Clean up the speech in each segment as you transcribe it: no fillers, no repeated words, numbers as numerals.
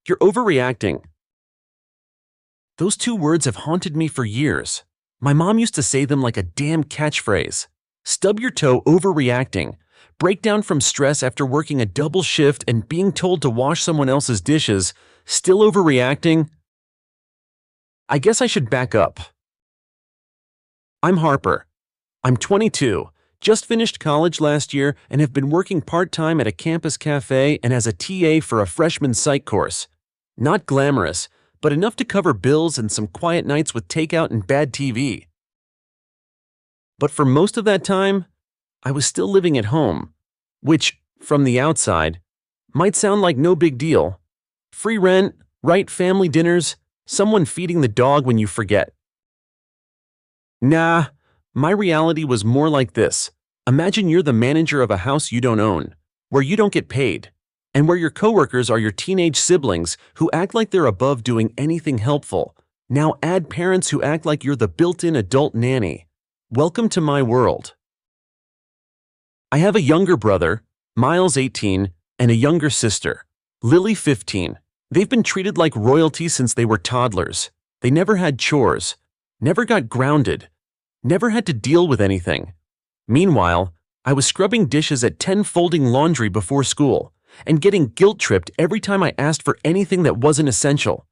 You're overreacting. Those two words have haunted me for years. My mom used to say them like a damn catchphrase. Stub your toe, overreacting. Break down from stress after working a double shift and being told to wash someone else's dishes. Still overreacting? I guess I should back up. I'm Harper. I'm 22, just finished college last year and have been working part-time at a campus cafe and as a TA for a freshman psych course. Not glamorous, but enough to cover bills and some quiet nights with takeout and bad TV. But for most of that time, I was still living at home, which, from the outside, might sound like no big deal. Free rent, right family dinners, someone feeding the dog when you forget. Nah, my reality was more like this. Imagine you're the manager of a house you don't own, where you don't get paid, and where your coworkers are your teenage siblings who act like they're above doing anything helpful. Now add parents who act like you're the built-in adult nanny. Welcome to my world. I have a younger brother, Miles 18, and a younger sister, Lily 15. They've been treated like royalty since they were toddlers. They never had chores, never got grounded, never had to deal with anything. Meanwhile, I was scrubbing dishes at 10 folding laundry before school and getting guilt-tripped every time I asked for anything that wasn't essential.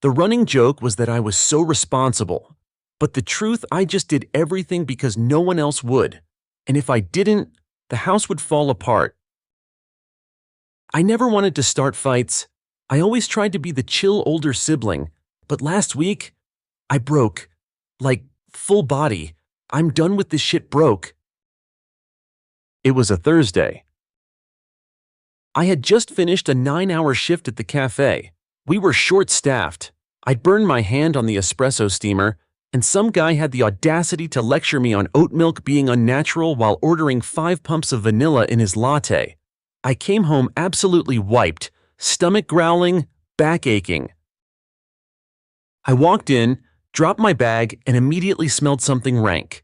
The running joke was that I was so responsible, but the truth, I just did everything because no one else would, and if I didn't, the house would fall apart. I never wanted to start fights. I always tried to be the chill older sibling, but last week, I broke. Like, full body. I'm done with this shit broke. It was a Thursday. I had just finished a 9-hour shift at the cafe. We were short-staffed. I'd burned my hand on the espresso steamer, and some guy had the audacity to lecture me on oat milk being unnatural while ordering 5 pumps of vanilla in his latte. I came home absolutely wiped, stomach growling, back aching. I walked in, dropped my bag, and immediately smelled something rank.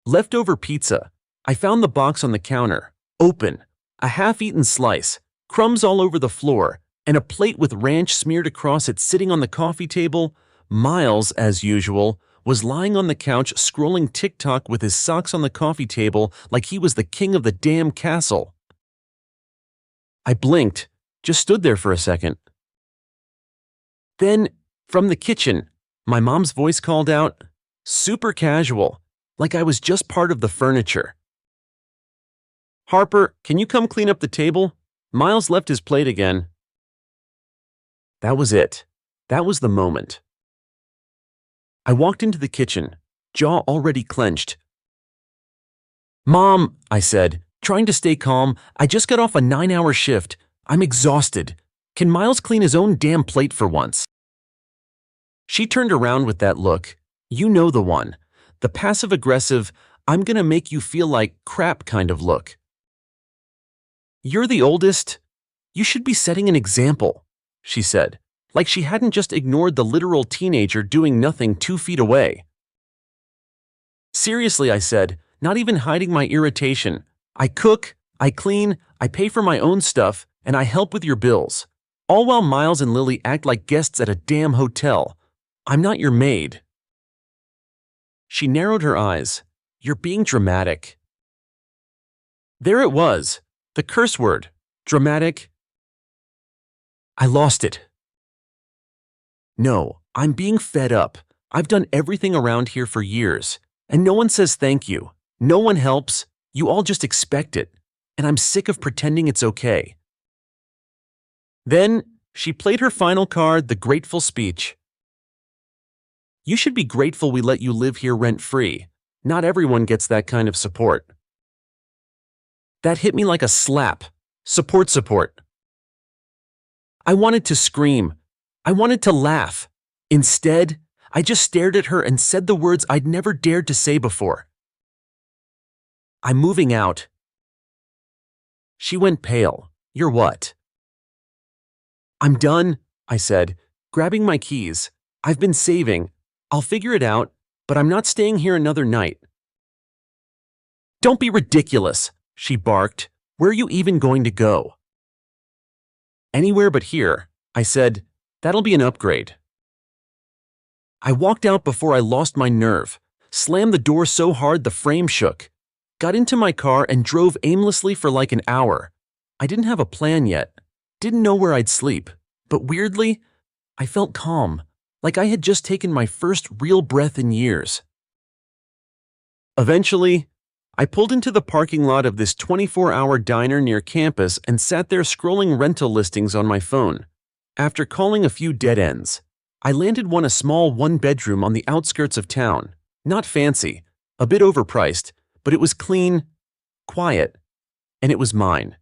Leftover pizza. I found the box on the counter, open, a half-eaten slice, crumbs all over the floor, and a plate with ranch smeared across it sitting on the coffee table. Miles, as usual, was lying on the couch scrolling TikTok with his socks on the coffee table like he was the king of the damn castle. I blinked, just stood there for a second. Then, from the kitchen, my mom's voice called out, super casual, like I was just part of the furniture. Harper, can you come clean up the table? Miles left his plate again. That was it. That was the moment. I walked into the kitchen, jaw already clenched. Mom, I said, trying to stay calm, I just got off a 9-hour shift. I'm exhausted. Can Miles clean his own damn plate for once? She turned around with that look. You know the one. The passive-aggressive, I'm gonna make you feel like crap kind of look. You're the oldest. You should be setting an example, she said, like she hadn't just ignored the literal teenager doing nothing 2 feet away. Seriously, I said, not even hiding my irritation. I cook, I clean, I pay for my own stuff, and I help with your bills. All while Miles and Lily act like guests at a damn hotel. I'm not your maid. She narrowed her eyes. You're being dramatic. There it was, the curse word, dramatic. I lost it. No, I'm being fed up. I've done everything around here for years, and no one says thank you. No one helps. You all just expect it, and I'm sick of pretending it's okay. Then, she played her final card, the grateful speech. You should be grateful we let you live here rent-free. Not everyone gets that kind of support. That hit me like a slap. Support. I wanted to scream. I wanted to laugh. Instead, I just stared at her and said the words I'd never dared to say before. I'm moving out. She went pale. You're what? I'm done, I said, grabbing my keys. I've been saving. I'll figure it out, but I'm not staying here another night. Don't be ridiculous, she barked. Where are you even going to go? Anywhere but here, I said. That'll be an upgrade. I walked out before I lost my nerve, slammed the door so hard the frame shook, got into my car and drove aimlessly for like an hour. I didn't have a plan yet, didn't know where I'd sleep, but weirdly, I felt calm, like I had just taken my first real breath in years. Eventually, I pulled into the parking lot of this 24-hour diner near campus and sat there scrolling rental listings on my phone. After calling a few dead ends, I landed a small one-bedroom on the outskirts of town. Not fancy, a bit overpriced, but it was clean, quiet, and it was mine.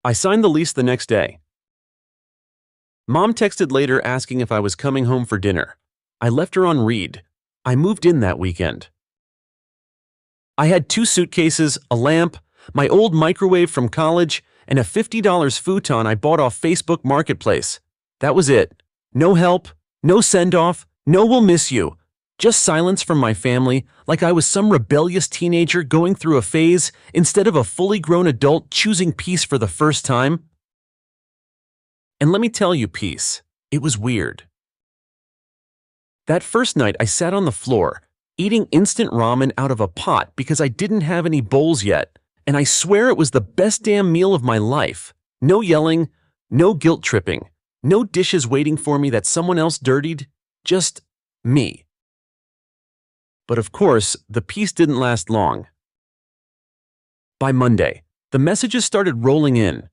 I signed the lease the next day. Mom texted later asking if I was coming home for dinner. I left her on read. I moved in that weekend. I had 2 suitcases, a lamp, my old microwave from college, and a $50 futon I bought off Facebook Marketplace. That was it. No help, no send-off, no we'll miss you. Just silence from my family, like I was some rebellious teenager going through a phase instead of a fully grown adult choosing peace for the first time. And let me tell you, peace, it was weird. That first night I sat on the floor, eating instant ramen out of a pot because I didn't have any bowls yet, and I swear it was the best damn meal of my life. No yelling, no guilt tripping, no dishes waiting for me that someone else dirtied, just me. But of course, the peace didn't last long. By Monday, the messages started rolling in.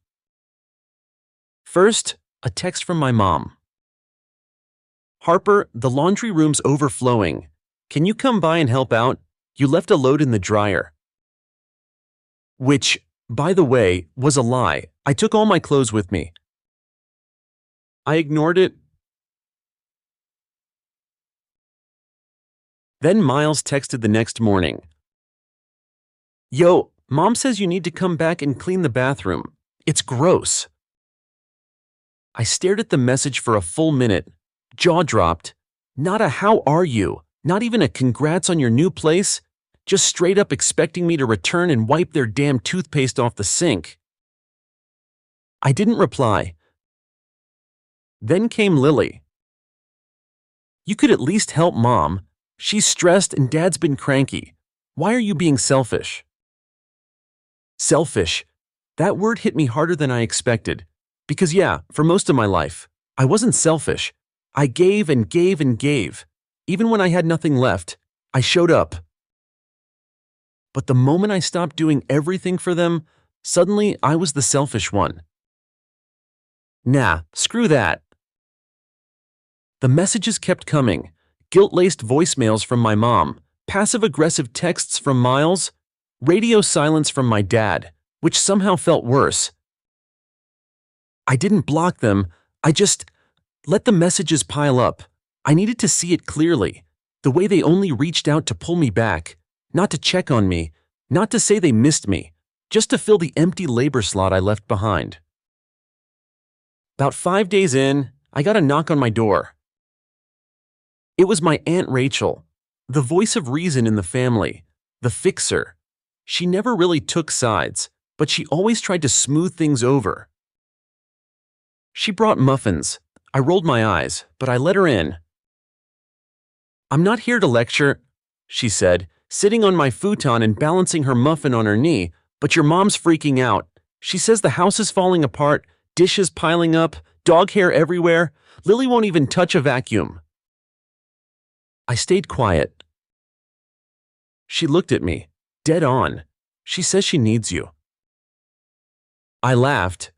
First, a text from my mom. Harper, the laundry room's overflowing. Can you come by and help out? You left a load in the dryer. Which, by the way, was a lie. I took all my clothes with me. I ignored it. Then Miles texted the next morning. Yo, Mom says you need to come back and clean the bathroom. It's gross. I stared at the message for a full minute, jaw dropped. Not a how are you, not even a congrats on your new place, just straight up expecting me to return and wipe their damn toothpaste off the sink. I didn't reply. Then came Lily. You could at least help Mom. She's stressed and Dad's been cranky. Why are you being selfish? Selfish. That word hit me harder than I expected. Because yeah, for most of my life, I wasn't selfish. I gave and gave and gave. Even when I had nothing left, I showed up. But the moment I stopped doing everything for them, suddenly I was the selfish one. Nah, screw that. The messages kept coming. Guilt-laced voicemails from my mom, passive-aggressive texts from Miles, radio silence from my dad, which somehow felt worse. I didn't block them, I just let the messages pile up. I needed to see it clearly, the way they only reached out to pull me back, not to check on me, not to say they missed me, just to fill the empty labor slot I left behind. About 5 days in, I got a knock on my door. It was my Aunt Rachel, the voice of reason in the family, the fixer. She never really took sides, but she always tried to smooth things over. She brought muffins. I rolled my eyes, but I let her in. I'm not here to lecture, she said, sitting on my futon and balancing her muffin on her knee, but your mom's freaking out. She says the house is falling apart, dishes piling up, dog hair everywhere. Lily won't even touch a vacuum. I stayed quiet. She looked at me, dead on. She says she needs you. I laughed,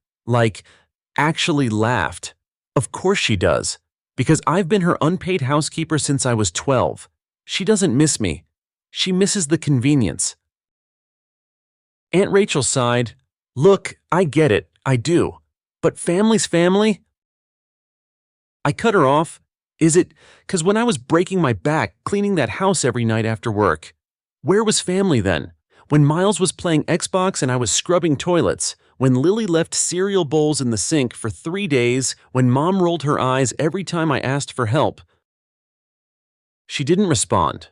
actually laughed. Of course she does, because I've been her unpaid housekeeper since I was 12. She doesn't miss me. She misses the convenience. Aunt Rachel sighed. Look, I get it, I do. But family's family? I cut her off. Is it 'cause when I was breaking my back cleaning that house every night after work? Where was family then? When Miles was playing Xbox and I was scrubbing toilets? When Lily left cereal bowls in the sink for 3 days? When Mom rolled her eyes every time I asked for help? She didn't respond.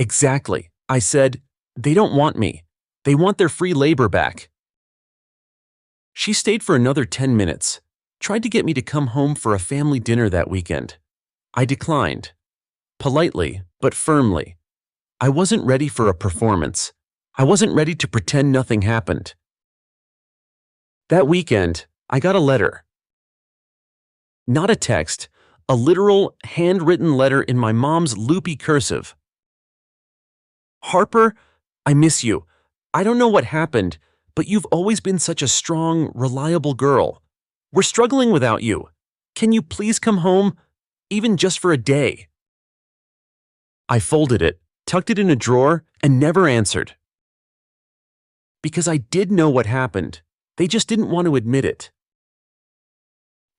Exactly, I said. They don't want me. They want their free labor back. She stayed for another 10 minutes, tried to get me to come home for a family dinner that weekend. I declined. Politely, but firmly. I wasn't ready for a performance. I wasn't ready to pretend nothing happened. That weekend, I got a letter. Not a text, a literal, handwritten letter in my mom's loopy cursive. Harper, I miss you. I don't know what happened, but you've always been such a strong, reliable girl. We're struggling without you. Can you please come home, even just for a day? I folded it, tucked it in a drawer, and never answered. Because I did know what happened. They just didn't want to admit it.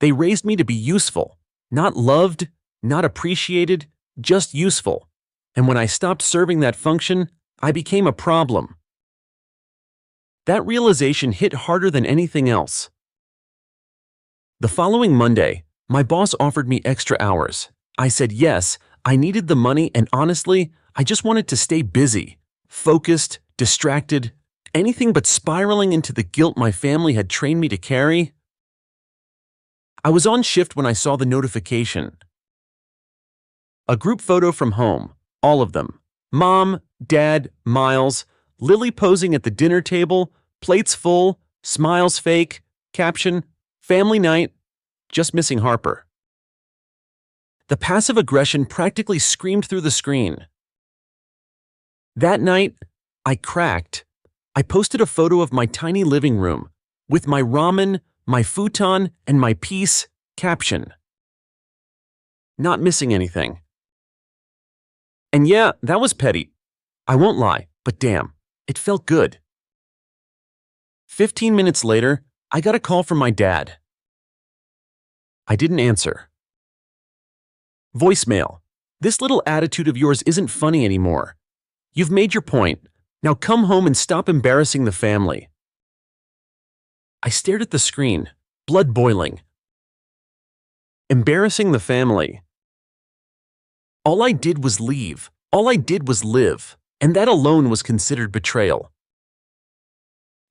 They raised me to be useful, not loved, not appreciated, just useful. And when I stopped serving that function, I became a problem. That realization hit harder than anything else. The following Monday, my boss offered me extra hours. I said yes, I needed the money, and honestly, I just wanted to stay busy, focused, distracted, anything but spiraling into the guilt my family had trained me to carry. I was on shift when I saw the notification. A group photo from home, all of them. Mom, Dad, Miles, Lily posing at the dinner table, plates full, smiles fake, caption, family night, just missing Harper. The passive aggression practically screamed through the screen. That night, I cracked. I posted a photo of my tiny living room, with my ramen, my futon, and my piece, caption. Not missing anything. And yeah, that was petty. I won't lie, but damn, it felt good. 15 minutes later, I got a call from my dad. I didn't answer. Voicemail. This little attitude of yours isn't funny anymore. You've made your point. Now come home and stop embarrassing the family. I stared at the screen, blood boiling. Embarrassing the family. All I did was leave. All I did was live. And that alone was considered betrayal.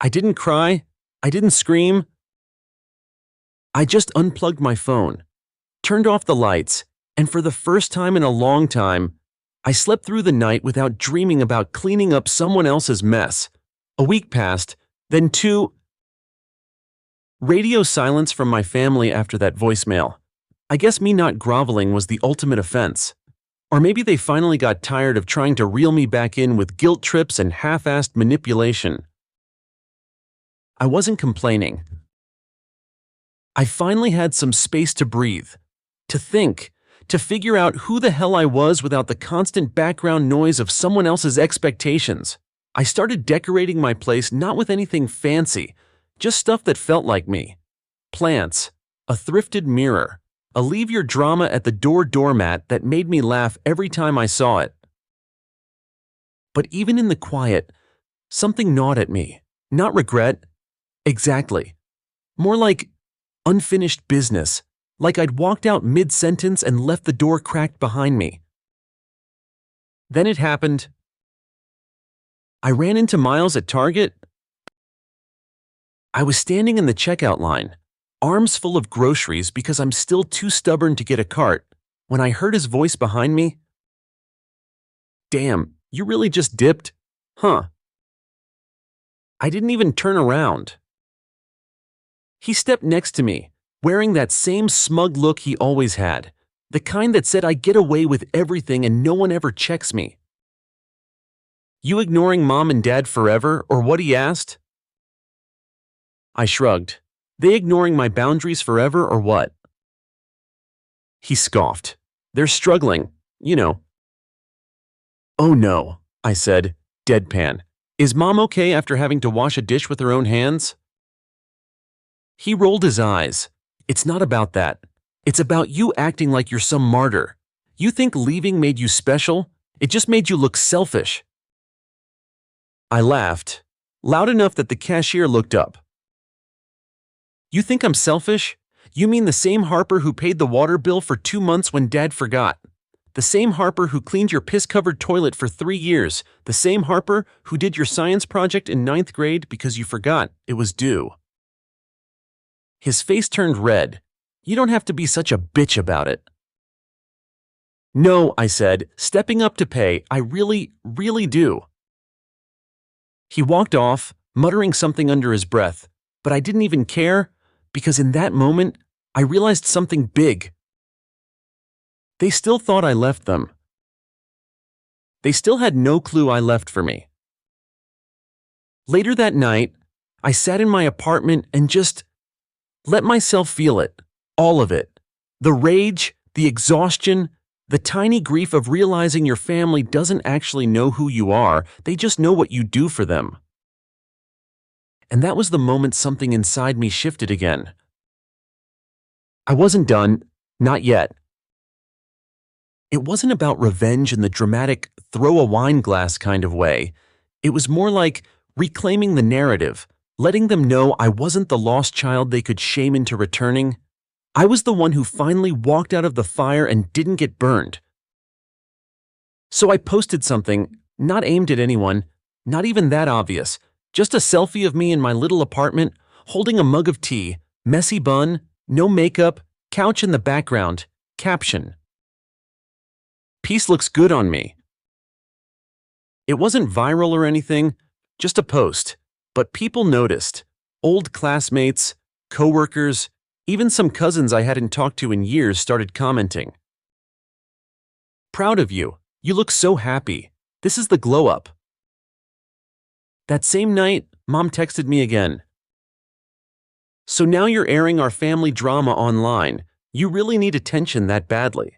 I didn't cry. I didn't scream. I just unplugged my phone, turned off the lights, and for the first time in a long time, I slept through the night without dreaming about cleaning up someone else's mess. A week passed, then 2. Radio silence from my family after that voicemail. I guess me not groveling was the ultimate offense. Or maybe they finally got tired of trying to reel me back in with guilt trips and half-assed manipulation. I wasn't complaining. I finally had some space to breathe, to think, to figure out who the hell I was without the constant background noise of someone else's expectations. I started decorating my place not with anything fancy, just stuff that felt like me. Plants, a thrifted mirror, a leave your drama at the door doormat that made me laugh every time I saw it. But even in the quiet, something gnawed at me. Not regret. Exactly. More like unfinished business. Like I'd walked out mid-sentence and left the door cracked behind me. Then it happened. I ran into Miles at Target. I was standing in the checkout line, arms full of groceries because I'm still too stubborn to get a cart, when I heard his voice behind me. Damn, you really just dipped? Huh. I didn't even turn around. He stepped next to me, wearing that same smug look he always had, the kind that said I get away with everything and no one ever checks me. You ignoring mom and dad forever, or what, he asked? I shrugged. They ignoring my boundaries forever, or what? He scoffed. They're struggling, you know. Oh no, I said, deadpan. Is mom okay after having to wash a dish with her own hands? He rolled his eyes. It's not about that. It's about you acting like you're some martyr. You think leaving made you special? It just made you look selfish. I laughed, loud enough that the cashier looked up. You think I'm selfish? You mean the same Harper who paid the water bill for 2 months when Dad forgot? The same Harper who cleaned your piss-covered toilet for 3 years? The same Harper who did your science project in 9th grade because you forgot it was due? His face turned red. You don't have to be such a bitch about it. No, I said, stepping up to pay. I really do. He walked off, muttering something under his breath, but I didn't even care because in that moment, I realized something big. They still thought I left them. They still had no clue I left for me. Later that night, I sat in my apartment and just let myself feel it, all of it. The rage, the exhaustion, the tiny grief of realizing your family doesn't actually know who you are, they just know what you do for them. And that was the moment something inside me shifted again. I wasn't done, not yet. It wasn't about revenge in the dramatic throw a wine glass kind of way. It was more like reclaiming the narrative, letting them know I wasn't the lost child they could shame into returning. I was the one who finally walked out of the fire and didn't get burned. So I posted something, not aimed at anyone, not even that obvious, just a selfie of me in my little apartment, holding a mug of tea, messy bun, no makeup, couch in the background, caption. Peace looks good on me. It wasn't viral or anything, just a post, but people noticed. Old classmates, coworkers, even some cousins I hadn't talked to in years started commenting. Proud of you. You look so happy. This is the glow up. That same night, Mom texted me again. So now you're airing our family drama online. You really need attention that badly.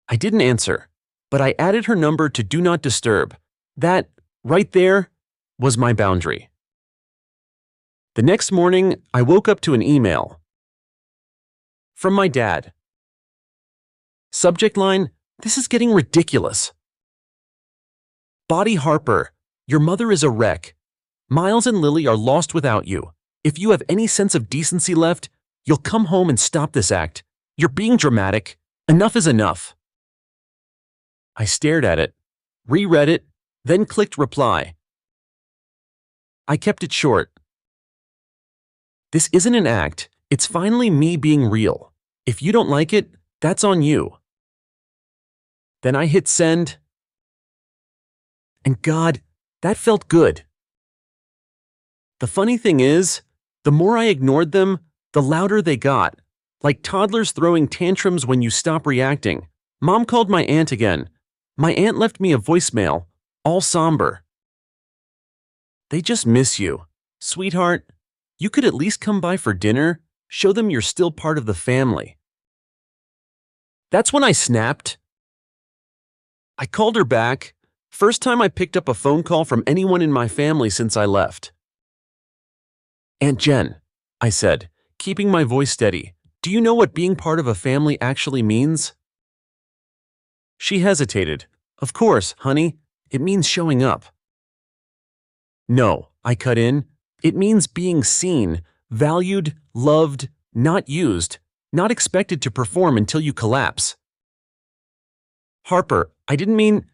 I didn't answer, but I added her number to Do Not Disturb. That, right there, was my boundary. The next morning, I woke up to an email. From my dad. Subject line, this is getting ridiculous. Body Harper, your mother is a wreck. Miles and Lily are lost without you. If you have any sense of decency left, you'll come home and stop this act. You're being dramatic. Enough is enough. I stared at it, reread it, then clicked reply. I kept it short. This isn't an act. It's finally me being real. If you don't like it, that's on you. Then I hit send. And God, that felt good. The funny thing is, the more I ignored them, the louder they got. Like toddlers throwing tantrums when you stop reacting. Mom called my aunt again. My aunt left me a voicemail, all somber. They just miss you. Sweetheart, you could at least come by for dinner, show them you're still part of the family. That's when I snapped. I called her back, first time I picked up a phone call from anyone in my family since I left. Aunt Jen, I said, keeping my voice steady, do you know what being part of a family actually means? She hesitated. Of course, honey, it means showing up. No, I cut in. It means being seen, valued, loved, not used, not expected to perform until you collapse. Harper, I didn't mean...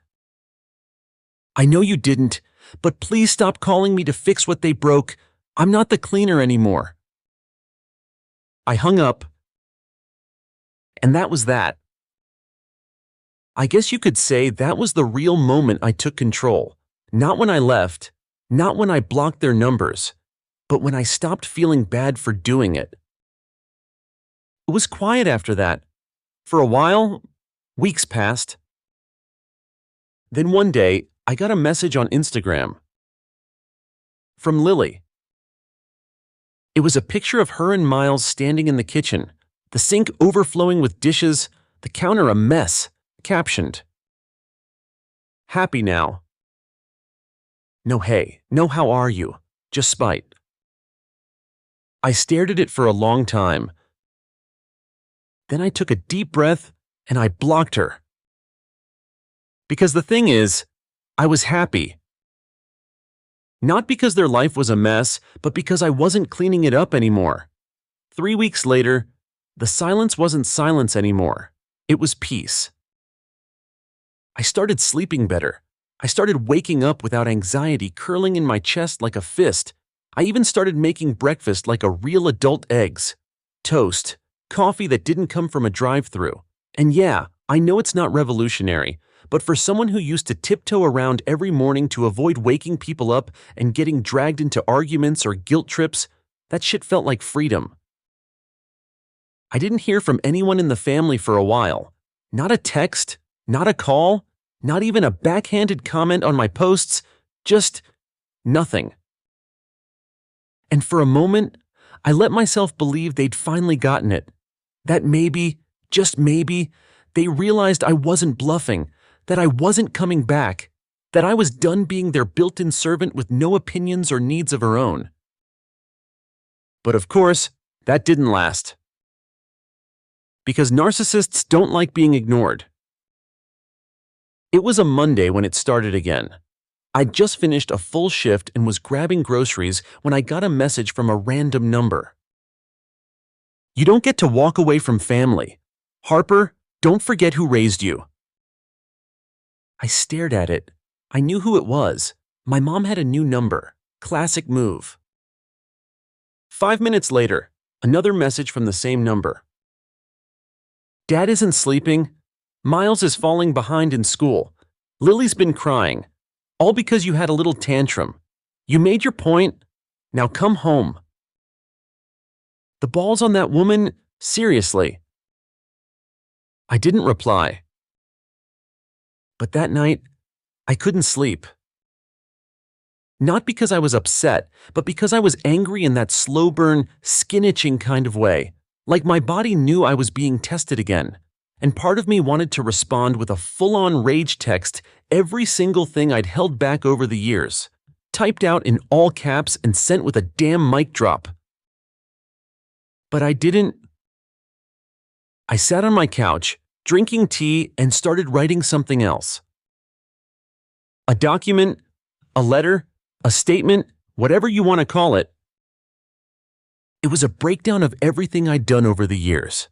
I know you didn't, but please stop calling me to fix what they broke. I'm not the cleaner anymore. I hung up, and that was that. I guess you could say that was the real moment I took control. Not when I left, not when I blocked their numbers, but when I stopped feeling bad for doing it. It was quiet after that. For a while, weeks passed. Then one day, I got a message on Instagram. From Lily. It was a picture of her and Miles standing in the kitchen, the sink overflowing with dishes, the counter a mess, captioned. Happy now. No hey, no how are you, just spite. I stared at it for a long time. Then I took a deep breath and I blocked her. Because the thing is, I was happy. Not because their life was a mess, but because I wasn't cleaning it up anymore. 3 weeks later, the silence wasn't silence anymore. It was peace. I started sleeping better. I started waking up without anxiety curling in my chest like a fist. I even started making breakfast like a real adult: eggs, toast, coffee that didn't come from a drive-thru. And yeah, I know it's not revolutionary, but for someone who used to tiptoe around every morning to avoid waking people up and getting dragged into arguments or guilt trips, that shit felt like freedom. I didn't hear from anyone in the family for a while. Not a text, not a call, not even a backhanded comment on my posts, just nothing. And for a moment, I let myself believe they'd finally gotten it. That maybe, just maybe, they realized I wasn't bluffing, that I wasn't coming back, that I was done being their built-in servant with no opinions or needs of her own. But of course, that didn't last. Because narcissists don't like being ignored. It was a Monday when it started again. I'd just finished a full shift and was grabbing groceries when I got a message from a random number. "You don't get to walk away from family. Harper, don't forget who raised you." I stared at it. I knew who it was. My mom had a new number. Classic move. 5 minutes later, another message from the same number. "Dad isn't sleeping. Miles is falling behind in school. Lily's been crying. All because you had a little tantrum. You made your point. Now come home." The balls on that woman, seriously. I didn't reply. But that night, I couldn't sleep. Not because I was upset, but because I was angry in that slow burn, skin-itching kind of way. Like my body knew I was being tested again. And part of me wanted to respond with a full-on rage text every single thing I'd held back over the years, typed out in all caps and sent with a damn mic drop. But I didn't. I sat on my couch, drinking tea, and started writing something else. A document, a letter, a statement, whatever you want to call it. It was a breakdown of everything I'd done over the years.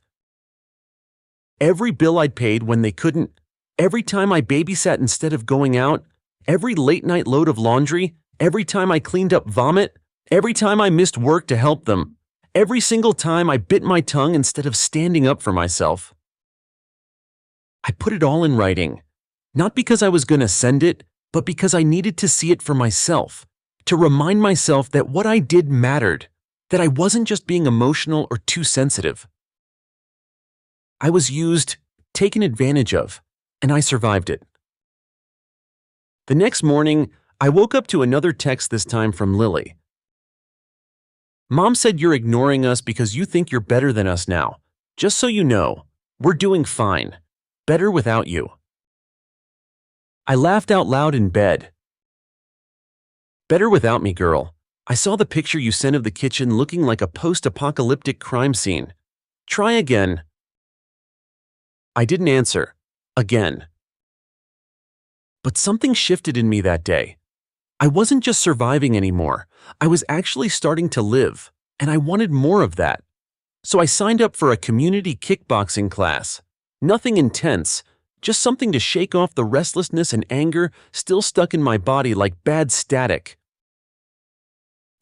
Every bill I'd paid when they couldn't, every time I babysat instead of going out, every late-night load of laundry, every time I cleaned up vomit, every time I missed work to help them, every single time I bit my tongue instead of standing up for myself. I put it all in writing, not because I was going to send it, but because I needed to see it for myself, to remind myself that what I did mattered, that I wasn't just being emotional or too sensitive. I was used, taken advantage of, and I survived it. The next morning, I woke up to another text, this time from Lily. "Mom said you're ignoring us because you think you're better than us now. Just so you know, we're doing fine. Better without you." I laughed out loud in bed. "Better without me, girl. I saw the picture you sent of the kitchen looking like a post-apocalyptic crime scene. Try again." I didn't answer. Again. But something shifted in me that day. I wasn't just surviving anymore. I was actually starting to live, and I wanted more of that. So I signed up for a community kickboxing class. Nothing intense, just something to shake off the restlessness and anger still stuck in my body like bad static.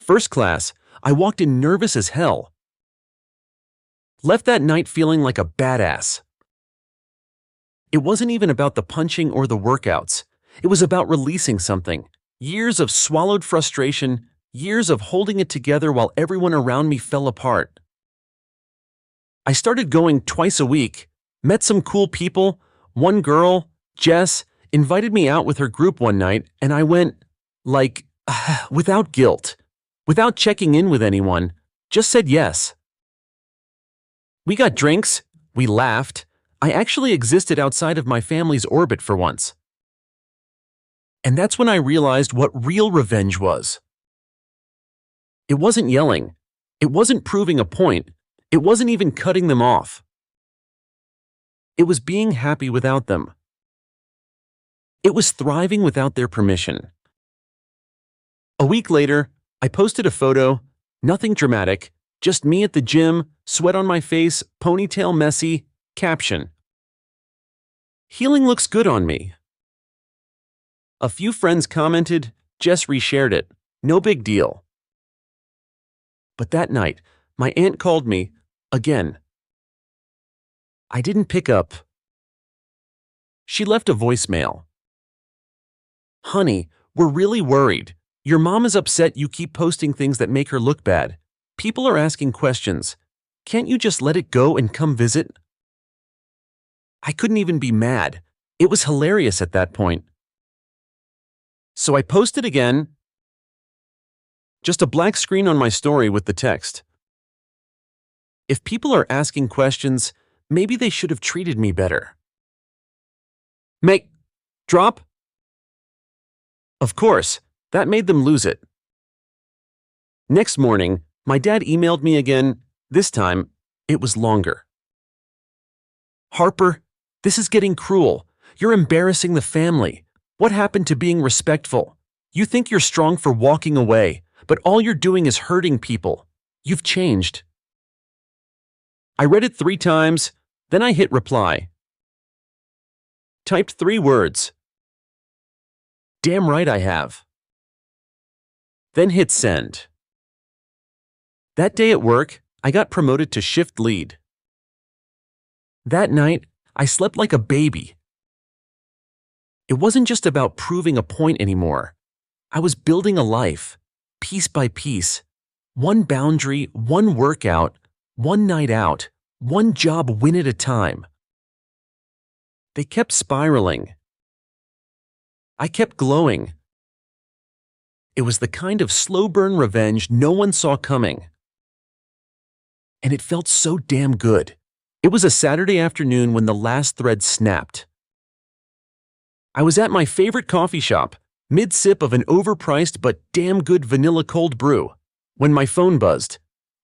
First class, I walked in nervous as hell. Left that night feeling like a badass. It wasn't even about the punching or the workouts. It was about releasing something. Years of swallowed frustration, years of holding it together while everyone around me fell apart. I started going twice a week, met some cool people. One girl, Jess, invited me out with her group one night, and I went, like, without guilt, without checking in with anyone, just said yes. We got drinks, we laughed. I actually existed outside of my family's orbit for once. And that's when I realized what real revenge was. It wasn't yelling. It wasn't proving a point. It wasn't even cutting them off. It was being happy without them. It was thriving without their permission. A week later, I posted a photo, nothing dramatic, just me at the gym, sweat on my face, ponytail messy, caption: "Healing looks good on me." A few friends commented, Jess reshared it, no big deal. But that night, my aunt called me again. I didn't pick up. She left a voicemail. "Honey, we're really worried. Your mom is upset you keep posting things that make her look bad. People are asking questions. Can't you just let it go and come visit?" I couldn't even be mad. It was hilarious at that point. So I posted again. Just a black screen on my story with the text. If people are asking questions, maybe they should have treated me better. Drop? Of course, that made them lose it. Next morning, my dad emailed me again. This time, it was longer. "Harper, this is getting cruel. You're embarrassing the family. What happened to being respectful? You think you're strong for walking away, but all you're doing is hurting people. You've changed." I read it 3 times, then I hit reply. Typed 3 words. "Damn right I have." Then hit send. That day at work, I got promoted to shift lead. That night, I slept like a baby. It wasn't just about proving a point anymore. I was building a life, piece by piece. One boundary, one workout, one night out, one job win at a time. They kept spiraling. I kept glowing. It was the kind of slow burn revenge no one saw coming. And it felt so damn good. It was a Saturday afternoon when the last thread snapped. I was at my favorite coffee shop, mid-sip of an overpriced but damn good vanilla cold brew, when my phone buzzed.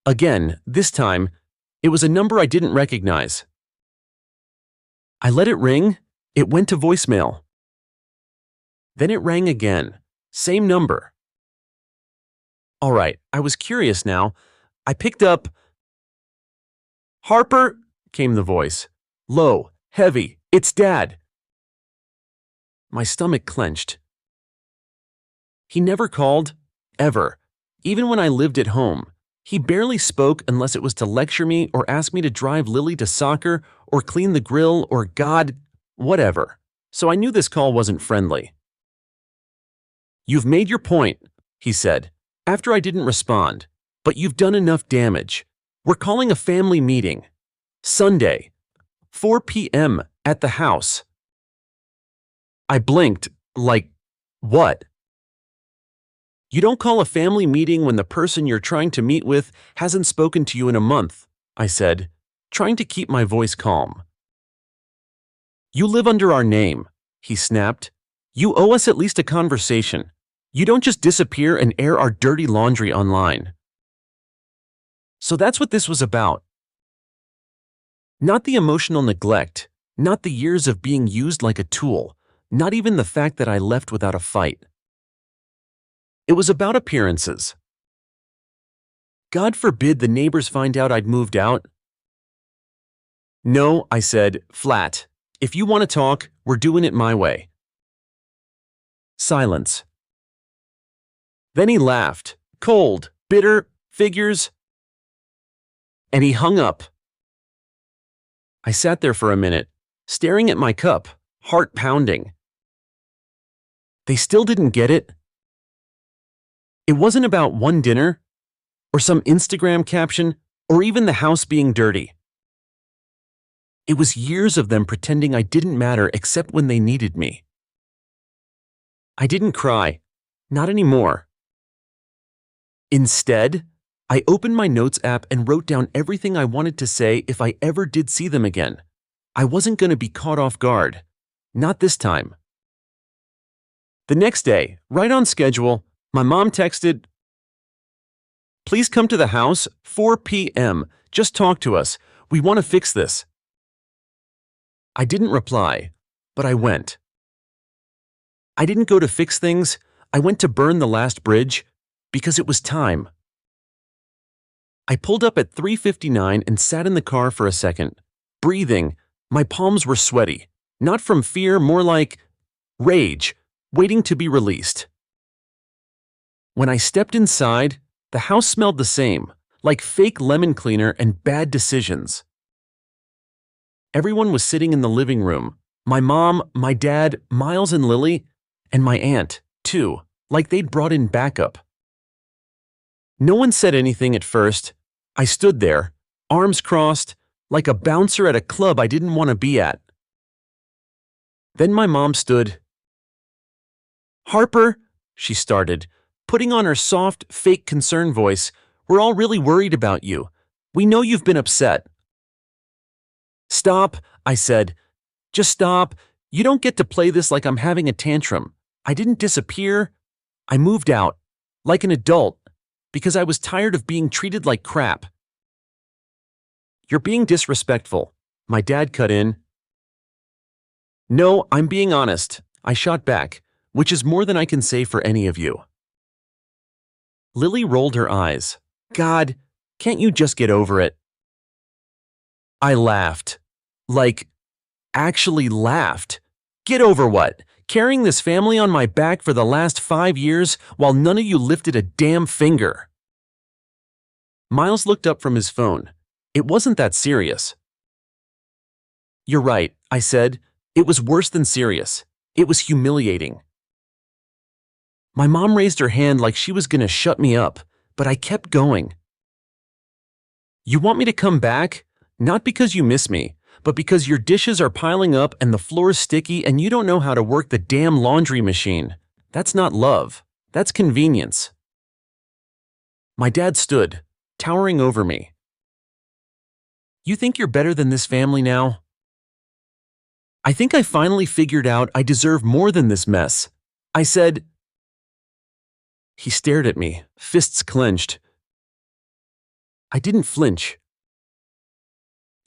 Again, this time, it was a number I didn't recognize. I let it ring. It went to voicemail. Then it rang again. Same number. All right, I was curious now. I picked up. "Harper," came the voice. Low, heavy. "It's Dad." My stomach clenched. He never called, ever. Even when I lived at home, he barely spoke unless it was to lecture me or ask me to drive Lily to soccer or clean the grill or God, whatever. So I knew this call wasn't friendly. "You've made your point," he said, after I didn't respond, "but you've done enough damage. We're calling a family meeting. Sunday, 4 p.m. at the house." I blinked, like, what? "You don't call a family meeting when the person you're trying to meet with hasn't spoken to you in a month," I said, trying to keep my voice calm. "You live under our name," he snapped. "You owe us at least a conversation. You don't just disappear and air our dirty laundry online." So that's what this was about. Not the emotional neglect, not the years of being used like a tool, not even the fact that I left without a fight. It was about appearances. God forbid the neighbors find out I'd moved out. "No," I said, flat. "If you want to talk, we're doing it my way." Silence. Then he laughed, cold, bitter, figures, and he hung up. I sat there for a minute, staring at my cup, heart pounding. They still didn't get it. It wasn't about one dinner, or some Instagram caption, or even the house being dirty. It was years of them pretending I didn't matter except when they needed me. I didn't cry, not anymore. Instead, I opened my notes app and wrote down everything I wanted to say if I ever did see them again. I wasn't going to be caught off guard. Not this time. The next day, right on schedule, my mom texted, "Please come to the house, 4 p.m. Just talk to us. We want to fix this." I didn't reply, but I went. I didn't go to fix things. I went to burn the last bridge because it was time. I pulled up at 3:59 and sat in the car for a second, breathing. My palms were sweaty, not from fear, more like rage, waiting to be released. When I stepped inside, the house smelled the same, like fake lemon cleaner and bad decisions. Everyone was sitting in the living room. My mom, my dad, Miles and Lily, and my aunt, too, like they'd brought in backup. No one said anything at first. I stood there, arms crossed, like a bouncer at a club I didn't want to be at. Then my mom stood. "Harper," she started, putting on her soft, fake concern voice, "we're all really worried about you. We know you've been upset." "Stop," I said. "Just stop. You don't get to play this like I'm having a tantrum. I didn't disappear. I moved out, like an adult, because I was tired of being treated like crap." "You're being disrespectful," my dad cut in. "No, I'm being honest," I shot back, which is more than I can say for any of you. Lily rolled her eyes. "God, can't you just get over it?" I laughed. Like, actually laughed. Get over what? Carrying this family on my back for the last 5 years while none of you lifted a damn finger. Miles looked up from his phone. It wasn't that serious. "You're right," I said. "It was worse than serious. It was humiliating." My mom raised her hand like she was gonna shut me up, but I kept going. "You want me to come back? Not because you miss me, but because your dishes are piling up and the floor's sticky and you don't know how to work the damn laundry machine. That's not love. That's convenience." My dad stood, towering over me. "You think you're better than this family now?" "I think I finally figured out I deserve more than this mess," I said. He stared at me, fists clenched. I didn't flinch.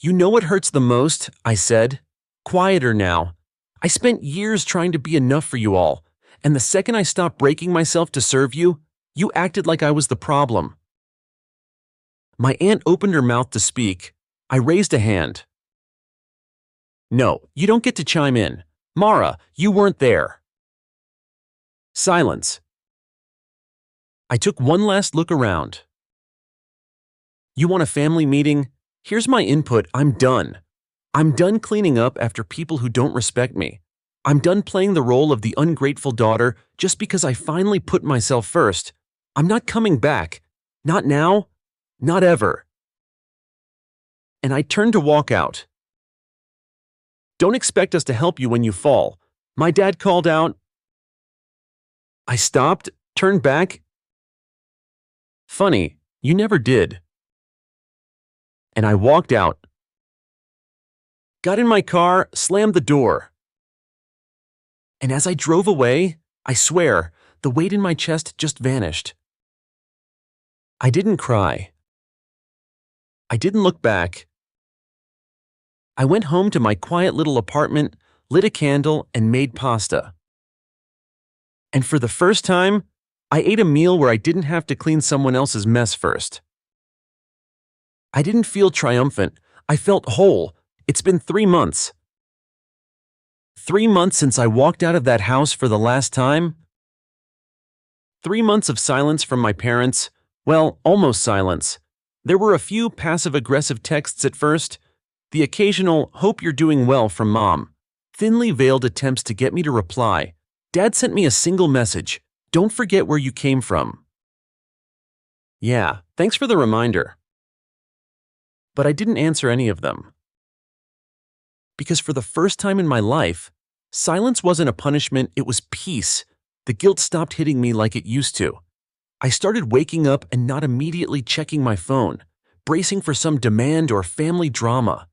"You know what hurts the most?" I said. "Quieter now. I spent years trying to be enough for you all, and the second I stopped breaking myself to serve you, you acted like I was the problem." My aunt opened her mouth to speak. I raised a hand. "No, you don't get to chime in. Mara, you weren't there." Silence. I took one last look around. "You want a family meeting? Here's my input. I'm done. I'm done cleaning up after people who don't respect me. I'm done playing the role of the ungrateful daughter just because I finally put myself first. I'm not coming back. Not now. Not ever." And I turned to walk out. "Don't expect us to help you when you fall," my dad called out. I stopped, turned back. "Funny, you never did." And I walked out. Got in my car, slammed the door. And as I drove away, I swear, the weight in my chest just vanished. I didn't cry. I didn't look back. I went home to my quiet little apartment, lit a candle, and made pasta. And for the first time, I ate a meal where I didn't have to clean someone else's mess first. I didn't feel triumphant. I felt whole. It's been 3 months. 3 months since I walked out of that house for the last time. 3 months of silence from my parents. Well, almost silence. There were a few passive-aggressive texts at first. The occasional, "hope you're doing well" from mom. Thinly veiled attempts to get me to reply. Dad sent me a single message. "Don't forget where you came from." Yeah, thanks for the reminder. But I didn't answer any of them. Because for the first time in my life, silence wasn't a punishment, it was peace. The guilt stopped hitting me like it used to. I started waking up and not immediately checking my phone, bracing for some demand or family drama.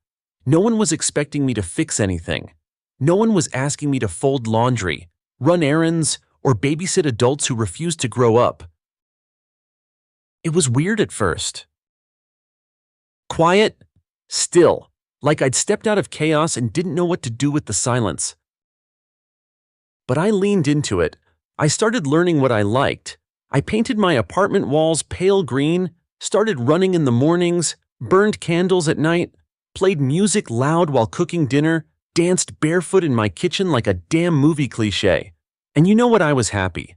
No one was expecting me to fix anything. No one was asking me to fold laundry, run errands, or babysit adults who refused to grow up. It was weird at first. Quiet, still, like I'd stepped out of chaos and didn't know what to do with the silence. But I leaned into it. I started learning what I liked. I painted my apartment walls pale green, started running in the mornings, burned candles at night, played music loud while cooking dinner, danced barefoot in my kitchen like a damn movie cliché. And you know what? I was happy.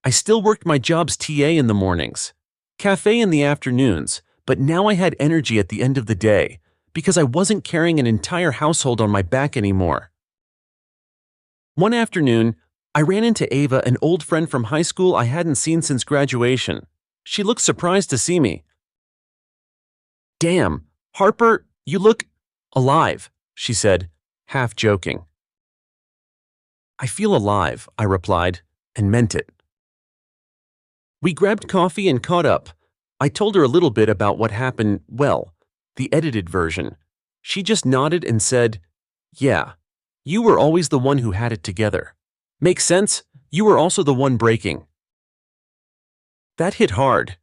I still worked my job's TA in the mornings. Cafe in the afternoons, but now I had energy at the end of the day because I wasn't carrying an entire household on my back anymore. One afternoon, I ran into Ava, an old friend from high school I hadn't seen since graduation. She looked surprised to see me. "Damn, Harper, you look alive," she said, half joking. "I feel alive," I replied, and meant it. We grabbed coffee and caught up. I told her a little bit about what happened, well, the edited version. She just nodded and said, "Yeah, you were always the one who had it together. Makes sense, you were also the one breaking." That hit hard.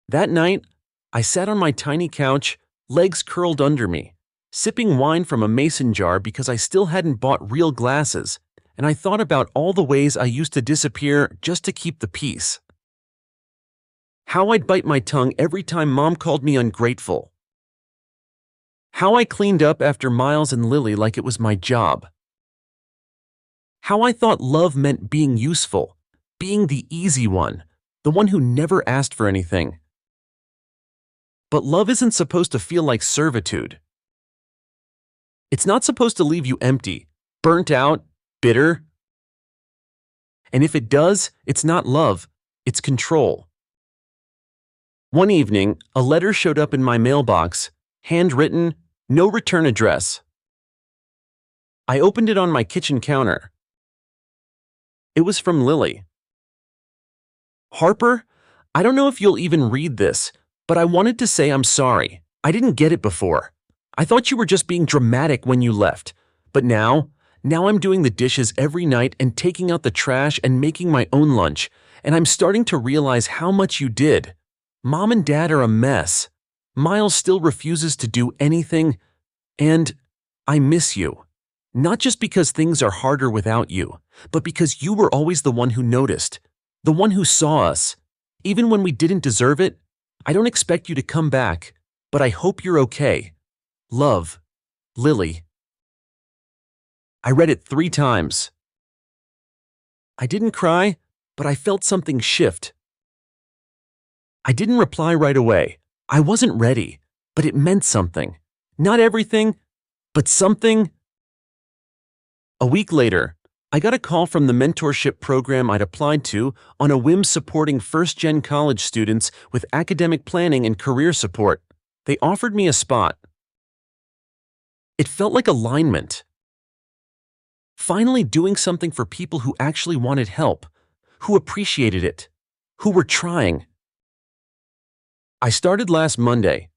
That night, I sat on my tiny couch, legs curled under me, sipping wine from a mason jar because I still hadn't bought real glasses, and I thought about all the ways I used to disappear just to keep the peace. How I'd bite my tongue every time Mom called me ungrateful. How I cleaned up after Miles and Lily like it was my job. How I thought love meant being useful, being the easy one, the one who never asked for anything. But love isn't supposed to feel like servitude. It's not supposed to leave you empty, burnt out, bitter. And if it does, it's not love, it's control. One evening, a letter showed up in my mailbox, handwritten, no return address. I opened it on my kitchen counter. It was from Lily. "Harper, I don't know if you'll even read this, but I wanted to say I'm sorry. I didn't get it before. I thought you were just being dramatic when you left, but now I'm doing the dishes every night and taking out the trash and making my own lunch, and I'm starting to realize how much you did. Mom and Dad are a mess. Miles still refuses to do anything, and I miss you. Not just because things are harder without you, but because you were always the one who noticed, the one who saw us. Even when we didn't deserve it, I don't expect you to come back, but I hope you're okay. Love, Lily." I read it 3 times. I didn't cry, but I felt something shift. I didn't reply right away. I wasn't ready, but it meant something. Not everything, but something. A week later, I got a call from the mentorship program I'd applied to on a whim, supporting first-gen college students with academic planning and career support. They offered me a spot. It felt like alignment. Finally doing something for people who actually wanted help, who appreciated it, who were trying. I started last Monday.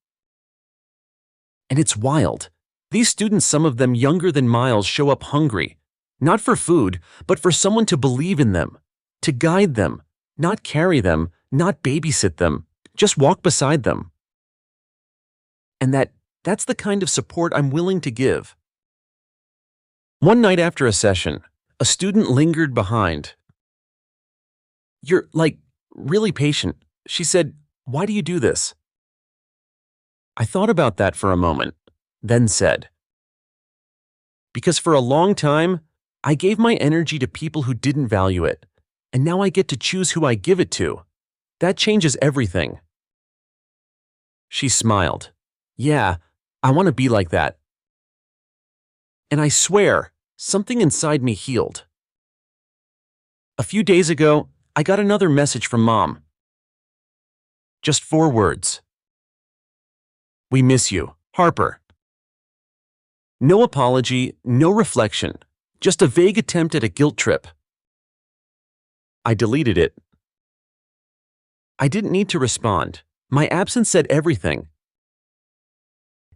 And it's wild. These students, some of them younger than Miles, show up hungry. Not for food, but for someone to believe in them, to guide them, not carry them, not babysit them, just walk beside them. And that's the kind of support I'm willing to give. One night after a session, a student lingered behind. "You're, really patient," she said. "Why do you do this?" I thought about that for a moment, then said, "Because for a long time, I gave my energy to people who didn't value it, and now I get to choose who I give it to. That changes everything." She smiled. "Yeah, I want to be like that." And I swear, something inside me healed. A few days ago, I got another message from Mom. Just 4 words. "We miss you, Harper." No apology, no reflection, just a vague attempt at a guilt trip. I deleted it. I didn't need to respond. My absence said everything.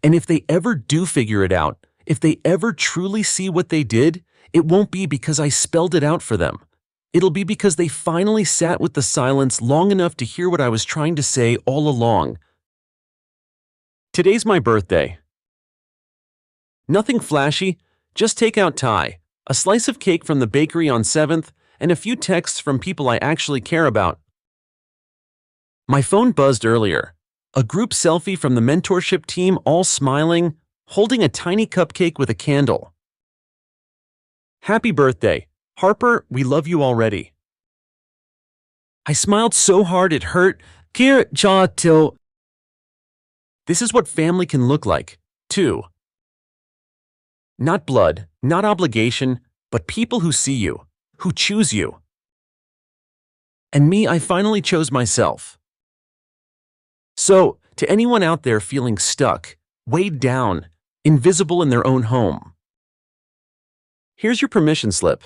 And if they ever do figure it out, if they ever truly see what they did, it won't be because I spelled it out for them. It'll be because they finally sat with the silence long enough to hear what I was trying to say all along. Today's my birthday. Nothing flashy, just takeout Thai, a slice of cake from the bakery on 7th, and a few texts from people I actually care about. My phone buzzed earlier. A group selfie from the mentorship team, all smiling, holding a tiny cupcake with a candle. "Happy birthday. Harper, we love you already." I smiled so hard it hurt. Kir jaw till. This is what family can look like, too. Not blood, not obligation, but people who see you, who choose you. And me, I finally chose myself. So, to anyone out there feeling stuck, weighed down, invisible in their own home, here's your permission slip.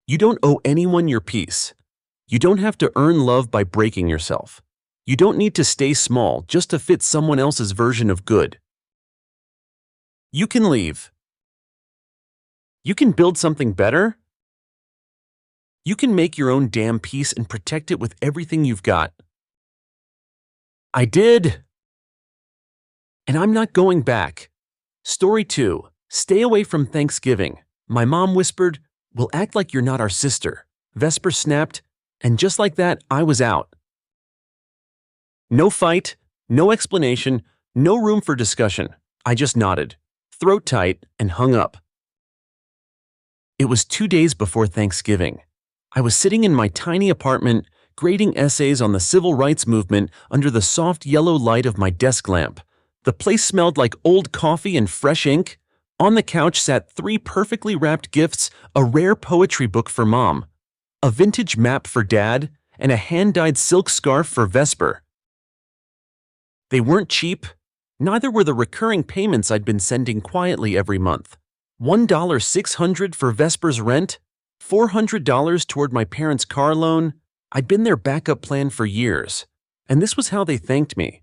You don't owe anyone your peace. You don't have to earn love by breaking yourself. You don't need to stay small just to fit someone else's version of good. You can leave. You can build something better. You can make your own damn peace and protect it with everything you've got. I did. And I'm not going back. Story 2. Stay away from Thanksgiving. My mom whispered, "We'll act like you're not our sister." Vesper snapped, and just like that, I was out. No fight, no explanation, no room for discussion. I just nodded, throat tight, and hung up. It was 2 days before Thanksgiving. I was sitting in my tiny apartment, grading essays on the civil rights movement under the soft yellow light of my desk lamp. The place smelled like old coffee and fresh ink. On the couch sat 3 perfectly wrapped gifts, a rare poetry book for Mom, a vintage map for Dad, and a hand-dyed silk scarf for Vesper. They weren't cheap. Neither were the recurring payments I'd been sending quietly every month. $1,600 for Vesper's rent, $400 toward my parents' car loan. I'd been their backup plan for years, and this was how they thanked me.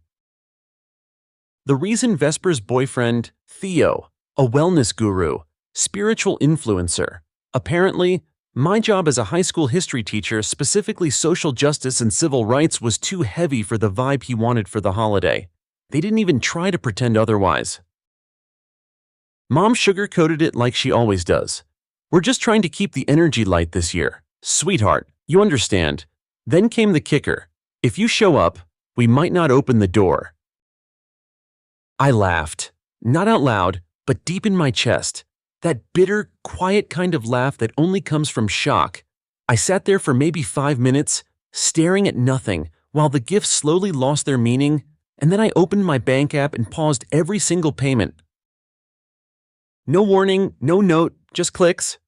The reason Vesper's boyfriend, Theo, a wellness guru, spiritual influencer, apparently, my job as a high school history teacher, specifically social justice and civil rights, was too heavy for the vibe he wanted for the holiday. They didn't even try to pretend otherwise. Mom sugarcoated it like she always does. "We're just trying to keep the energy light this year. Sweetheart, you understand." Then came the kicker. "If you show up, we might not open the door." I laughed, not out loud, but deep in my chest. That bitter, quiet kind of laugh that only comes from shock. I sat there for maybe 5 minutes, staring at nothing, while the gifts slowly lost their meaning, and then I opened my bank app and paused every single payment. No warning, no note, just clicks.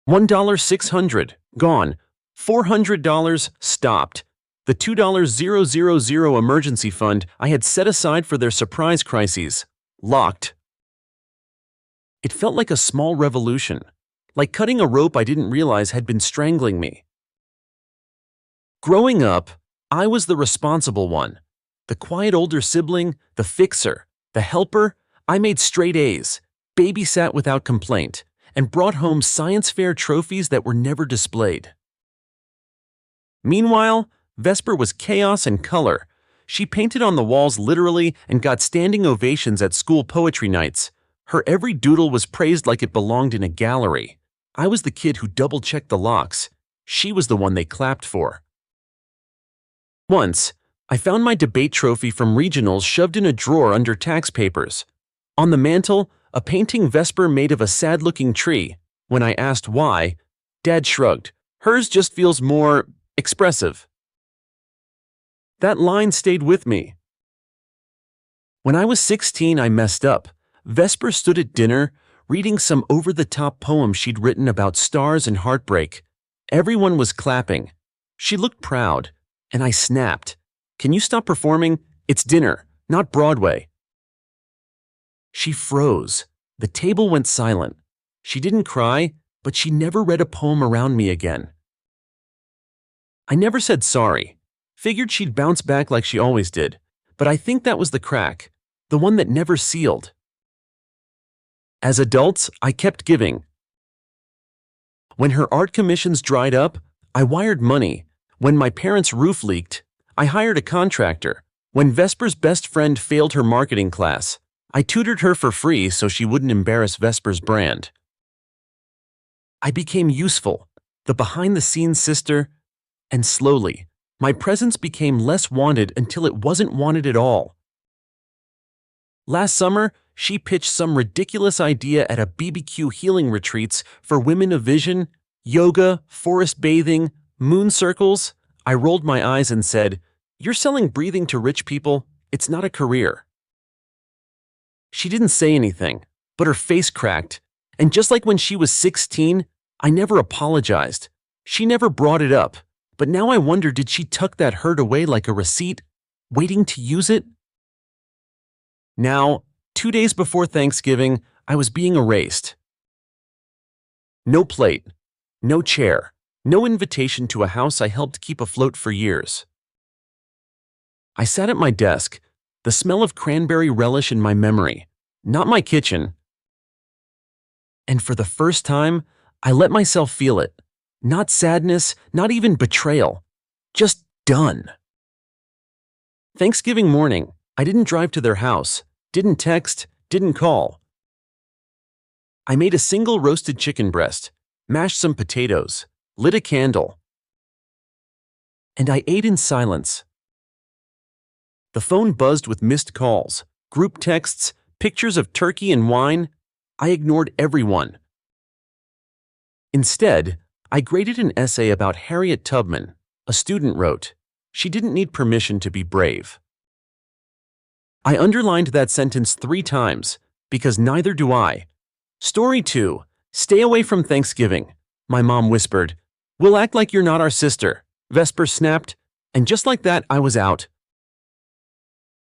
$1,600, gone. $400, stopped. The $2,000 emergency fund I had set aside for their surprise crises, locked. It felt like a small revolution, like cutting a rope I didn't realize had been strangling me. Growing up, I was the responsible one. The quiet older sibling, the fixer, the helper. I made straight A's, babysat without complaint, and brought home science fair trophies that were never displayed. Meanwhile, Vesper was chaos and color. She painted on the walls literally and got standing ovations at school poetry nights. Her every doodle was praised like it belonged in a gallery. I was the kid who double-checked the locks. She was the one they clapped for. Once, I found my debate trophy from regionals shoved in a drawer under tax papers. On the mantel, a painting Vesper made of a sad-looking tree. When I asked why, Dad shrugged. "Hers just feels more expressive." That line stayed with me. When I was 16, I messed up. Vesper stood at dinner, reading some over-the-top poem she'd written about stars and heartbreak. Everyone was clapping. She looked proud, and I snapped. "Can you stop performing? It's dinner, not Broadway." She froze. The table went silent. She didn't cry, but she never read a poem around me again. I never said sorry. Figured she'd bounce back like she always did, but I think that was the crack, the one that never sealed. As adults, I kept giving. When her art commissions dried up, I wired money. When my parents' roof leaked, I hired a contractor. When Vesper's best friend failed her marketing class, I tutored her for free so she wouldn't embarrass Vesper's brand. I became useful, the behind-the-scenes sister, and slowly, my presence became less wanted until it wasn't wanted at all. Last summer, she pitched some ridiculous idea at a BBQ healing retreats for women of vision, Yoga, forest bathing, moon circles. I rolled my eyes and said, "You're selling breathing to rich people? It's not a career." She didn't say anything, but her face cracked, and just like when she was 16, I never apologized. She never brought it up, but now I wonder, did she tuck that hurt away like a receipt, waiting to use it? Now, 2 days before Thanksgiving, I was being erased. No plate, no chair, no invitation to a house I helped keep afloat for years. I sat at my desk, the smell of cranberry relish in my memory, not my kitchen. And for the first time, I let myself feel it. Not sadness, not even betrayal. Just done. Thanksgiving morning, I didn't drive to their house, didn't text, didn't call. I made a single roasted chicken breast, mashed some potatoes, lit a candle, and I ate in silence. The phone buzzed with missed calls, group texts, pictures of turkey and wine. I ignored everyone. Instead, I graded an essay about Harriet Tubman. A student wrote, "She didn't need permission to be brave." I underlined that sentence 3 times, because neither do I. Story 2. Stay away from Thanksgiving. My mom whispered, "We'll act like you're not our sister." Vesper snapped, and just like that, I was out.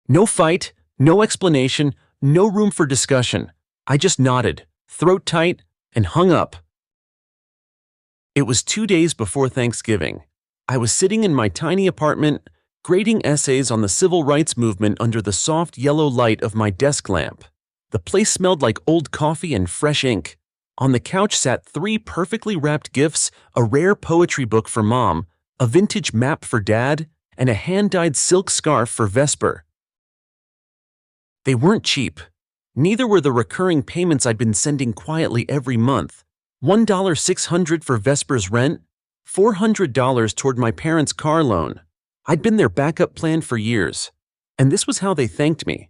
No fight, no explanation, no room for discussion. I just nodded, throat tight, and hung up. It was 2 days before Thanksgiving. I was sitting in my tiny apartment, grading essays on the civil rights movement under the soft yellow light of my desk lamp. The place smelled like old coffee and fresh ink. On the couch sat 3 perfectly wrapped gifts, a rare poetry book for Mom, a vintage map for Dad, and a hand-dyed silk scarf for Vesper. They weren't cheap. Neither were the recurring payments I'd been sending quietly every month. $1,600 for Vesper's rent, $400 toward my parents' car loan. I'd been their backup plan for years, and this was how they thanked me.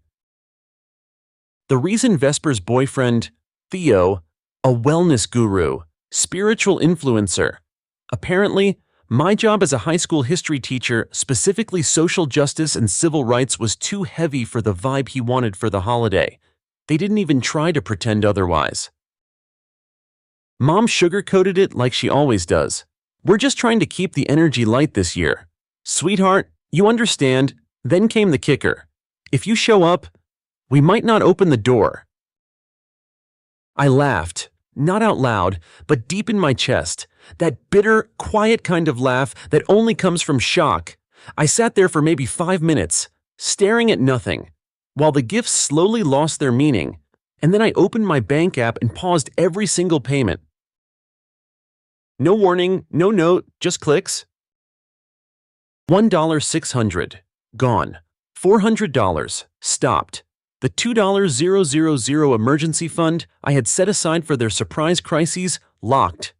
The reason Vesper's boyfriend, Theo, a wellness guru, spiritual influencer. Apparently, my job as a high school history teacher, specifically social justice and civil rights, was too heavy for the vibe he wanted for the holiday. They didn't even try to pretend otherwise. Mom sugarcoated it like she always does. "We're just trying to keep the energy light this year. Sweetheart, you understand." Then came the kicker. "If you show up, we might not open the door." I laughed, not out loud, but deep in my chest. That bitter, quiet kind of laugh that only comes from shock. I sat there for maybe 5 minutes, staring at nothing, while the gifts slowly lost their meaning, and then I opened my bank app and paused every single payment. No warning, no note, just clicks. $1,600, gone. $400, stopped. The $2,000 emergency fund I had set aside for their surprise crises, locked.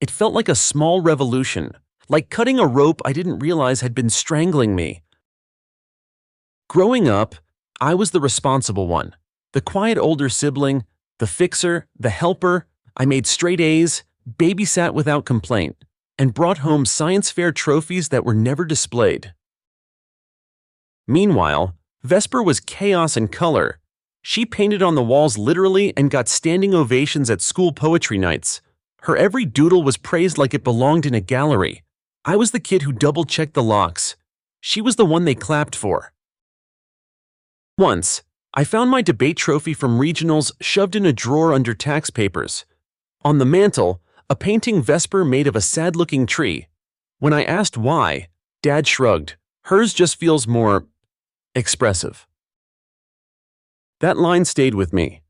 It felt like a small revolution, like cutting a rope I didn't realize had been strangling me. Growing up, I was the responsible one, the quiet older sibling, the fixer, the helper. I made straight A's, babysat without complaint, and brought home science fair trophies that were never displayed. Meanwhile, Vesper was chaos and color. She painted on the walls literally and got standing ovations at school poetry nights. Her every doodle was praised like it belonged in a gallery. I was the kid who double-checked the locks. She was the one they clapped for. Once, I found my debate trophy from regionals shoved in a drawer under tax papers. On the mantle, a painting Vesper made of a sad-looking tree. When I asked why, Dad shrugged. "Hers just feels more expressive." That line stayed with me.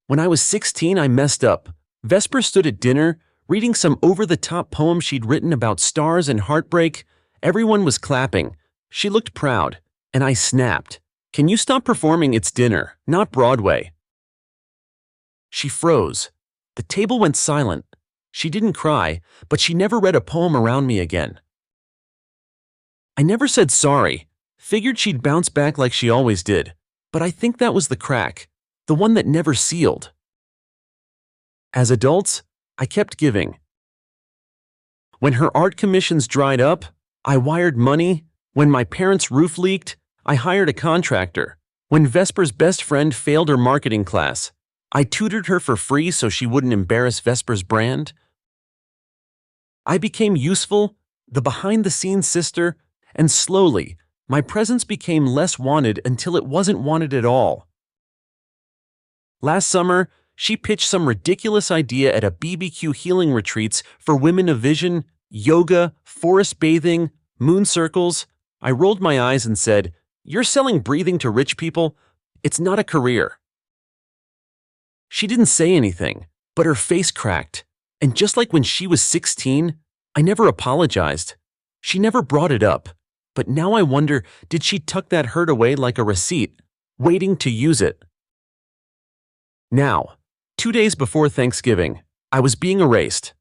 When I was 16, I messed up. Vesper stood at dinner, reading some over-the-top poem she'd written about stars and heartbreak. Everyone was clapping. She looked proud, and I snapped. "Can you stop performing? It's dinner, not Broadway." She froze. The table went silent. She didn't cry, but she never read a poem around me again. I never said sorry. Figured she'd bounce back like she always did. But I think that was the crack, the one that never sealed. As adults, I kept giving. When her art commissions dried up, I wired money. When my parents' roof leaked, I hired a contractor. When Vesper's best friend failed her marketing class, I tutored her for free so she wouldn't embarrass Vesper's brand. I became useful, the behind-the-scenes sister, and slowly, my presence became less wanted until it wasn't wanted at all. Last summer, she pitched some ridiculous idea at a BBQ healing retreats for women of vision, yoga, forest bathing, moon circles. I rolled my eyes and said, "You're selling breathing to rich people? It's not a career." She didn't say anything, but her face cracked. And just like when she was 16, I never apologized. She never brought it up. But now I wonder, did she tuck that hurt away like a receipt, waiting to use it? Now, 2 days before Thanksgiving, I was being erased.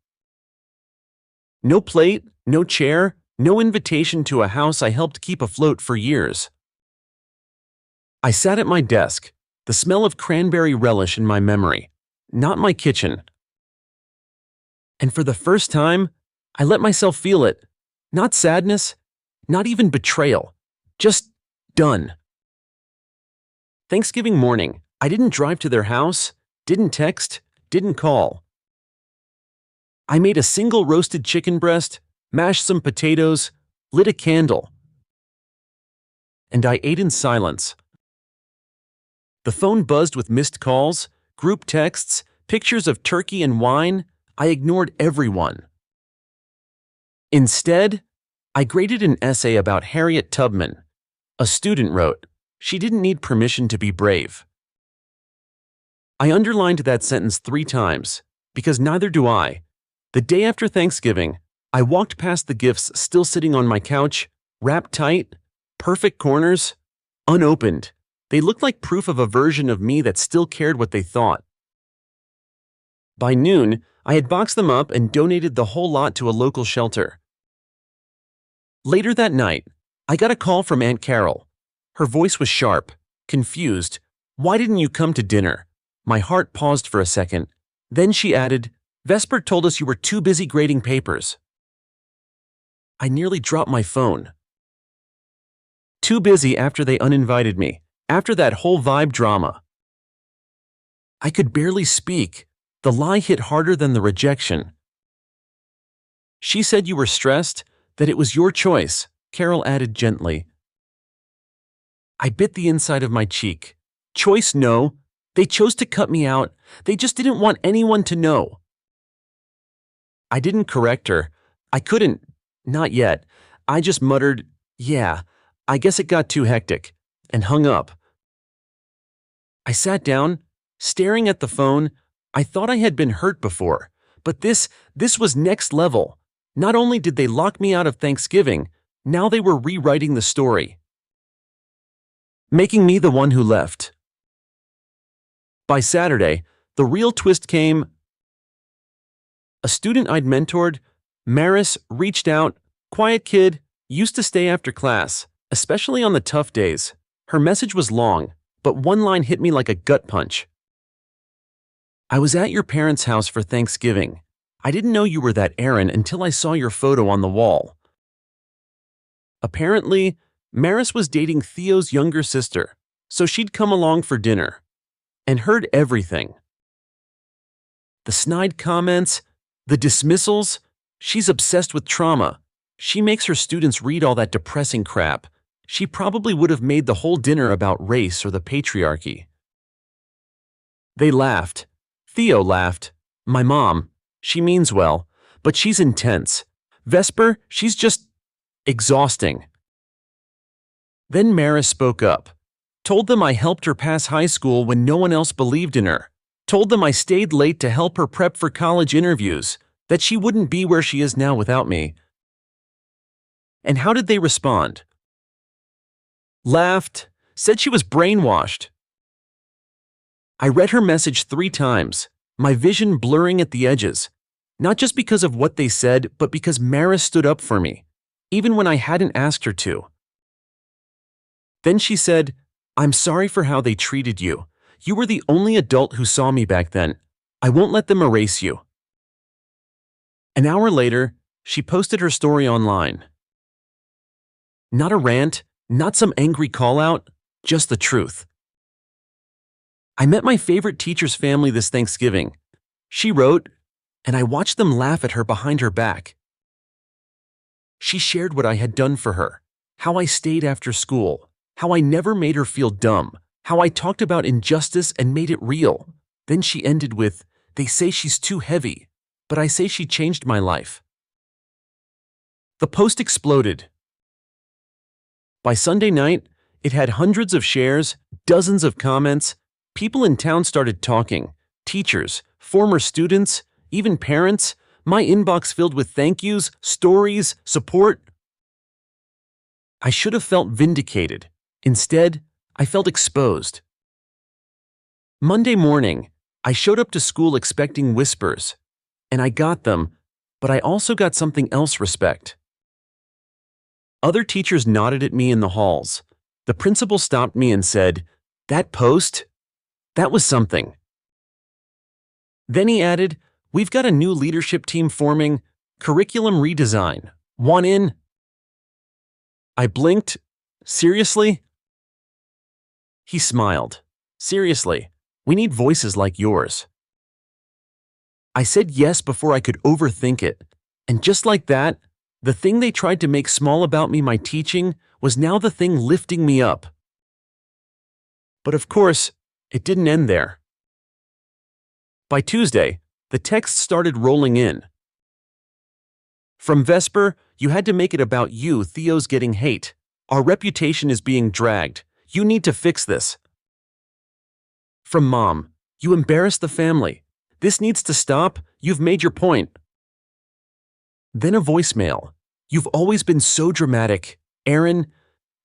No plate, no chair, no invitation to a house I helped keep afloat for years. I sat at my desk, the smell of cranberry relish in my memory, not my kitchen. And for the first time, I let myself feel it. Not sadness, not even betrayal, just done. Thanksgiving morning, I didn't drive to their house, didn't text, didn't call. I made a single roasted chicken breast, mashed some potatoes, lit a candle. And I ate in silence. The phone buzzed with missed calls, group texts, pictures of turkey and wine. I ignored everyone. Instead, I graded an essay about Harriet Tubman. A student wrote, "She didn't need permission to be brave." I underlined that sentence 3 times, because neither do I. The day after Thanksgiving, I walked past the gifts still sitting on my couch, wrapped tight, perfect corners, unopened. They looked like proof of a version of me that still cared what they thought. By noon, I had boxed them up and donated the whole lot to a local shelter. Later that night, I got a call from Aunt Carol. Her voice was sharp, confused. "Why didn't you come to dinner?" My heart paused for a second. Then she added, "Vesper told us you were too busy grading papers." I nearly dropped my phone. Too busy after they uninvited me, after that whole vibe drama. I could barely speak. The lie hit harder than the rejection. "She said you were stressed, that it was your choice," Carol added gently. I bit the inside of my cheek. Choice, no. They chose to cut me out. They just didn't want anyone to know. I didn't correct her. I couldn't. Not yet. I just muttered, "Yeah, I guess it got too hectic," and hung up. I sat down, staring at the phone. I thought I had been hurt before, but this was next level. Not only did they lock me out of Thanksgiving, now they were rewriting the story, making me the one who left. By Saturday, the real twist came. A student I'd mentored, Maris, reached out. Quiet kid, used to stay after class, especially on the tough days. Her message was long, but one line hit me like a gut punch. "I was at your parents' house for Thanksgiving. I didn't know you were that Aaron until I saw your photo on the wall." Apparently, Maris was dating Theo's younger sister, so she'd come along for dinner and heard everything. The snide comments, the dismissals. She's obsessed with trauma. She makes her students read all that depressing crap. She probably would have made the whole dinner about race or the patriarchy. They laughed. Theo laughed. My mom, she means well, but she's intense. Vesper, she's just exhausting. Then Maris spoke up. Told them I helped her pass high school when no one else believed in her. Told them I stayed late to help her prep for college interviews, that she wouldn't be where she is now without me. And how did they respond? Laughed, said she was brainwashed. I read her message 3 times, my vision blurring at the edges, not just because of what they said, but because Maris stood up for me, even when I hadn't asked her to. Then she said, "I'm sorry for how they treated you. You were the only adult who saw me back then. I won't let them erase you." An hour later, she posted her story online. Not a rant, not some angry call-out, just the truth. "I met my favorite teacher's family this Thanksgiving," she wrote, "and I watched them laugh at her behind her back." She shared what I had done for her, how I stayed after school, how I never made her feel dumb, how I talked about injustice and made it real. Then she ended with, "They say she's too heavy, but I say she changed my life." The post exploded. By Sunday night, it had hundreds of shares, dozens of comments. People in town started talking. Teachers, former students, even parents. My inbox filled with thank yous, stories, support. I should have felt vindicated. Instead, I felt exposed. Monday morning, I showed up to school expecting whispers, and I got them, but I also got something else: respect. Other teachers nodded at me in the halls. The principal stopped me and said, "That post? That was something." Then he added, "We've got a new leadership team forming, curriculum redesign. Want in?" I blinked. "Seriously?" He smiled. "Seriously, we need voices like yours." I said yes before I could overthink it, and just like that, the thing they tried to make small about me, my teaching, was now the thing lifting me up. But of course, it didn't end there. By Tuesday, the texts started rolling in. From Vesper, "You had to make it about you, Theo's getting hate. Our reputation is being dragged. You need to fix this." From Mom, "You embarrassed the family. This needs to stop. You've made your point." Then a voicemail. "You've always been so dramatic. Aaron,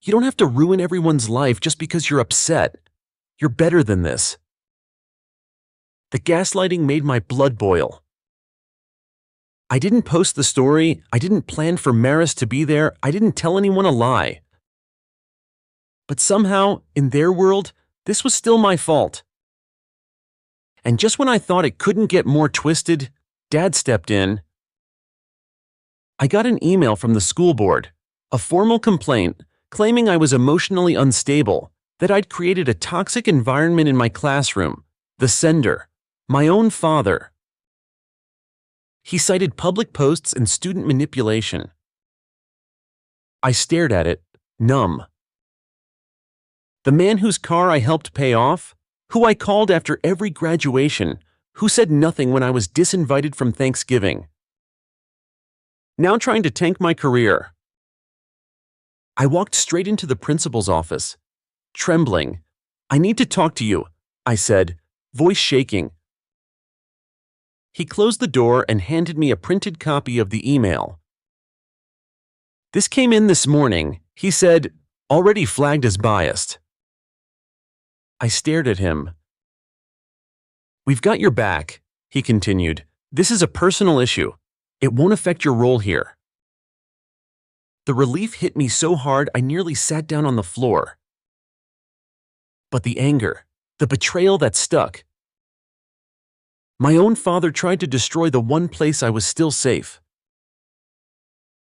you don't have to ruin everyone's life just because you're upset. You're better than this." The gaslighting made my blood boil. I didn't post the story. I didn't plan for Maris to be there. I didn't tell anyone a lie. But somehow, in their world, this was still my fault. And just when I thought it couldn't get more twisted, Dad stepped in. I got an email from the school board, a formal complaint claiming I was emotionally unstable, that I'd created a toxic environment in my classroom. The sender, my own father. He cited public posts and student manipulation. I stared at it, numb. The man whose car I helped pay off, who I called after every graduation, who said nothing when I was disinvited from Thanksgiving. Now trying to tank my career. I walked straight into the principal's office. Trembling. "I need to talk to you," I said, voice shaking. He closed the door and handed me a printed copy of the email. "This came in this morning," he said, "already flagged as biased." I stared at him. "We've got your back," he continued. "This is a personal issue. It won't affect your role here." The relief hit me so hard I nearly sat down on the floor. But the anger, the betrayal that stuck. My own father tried to destroy the one place I was still safe.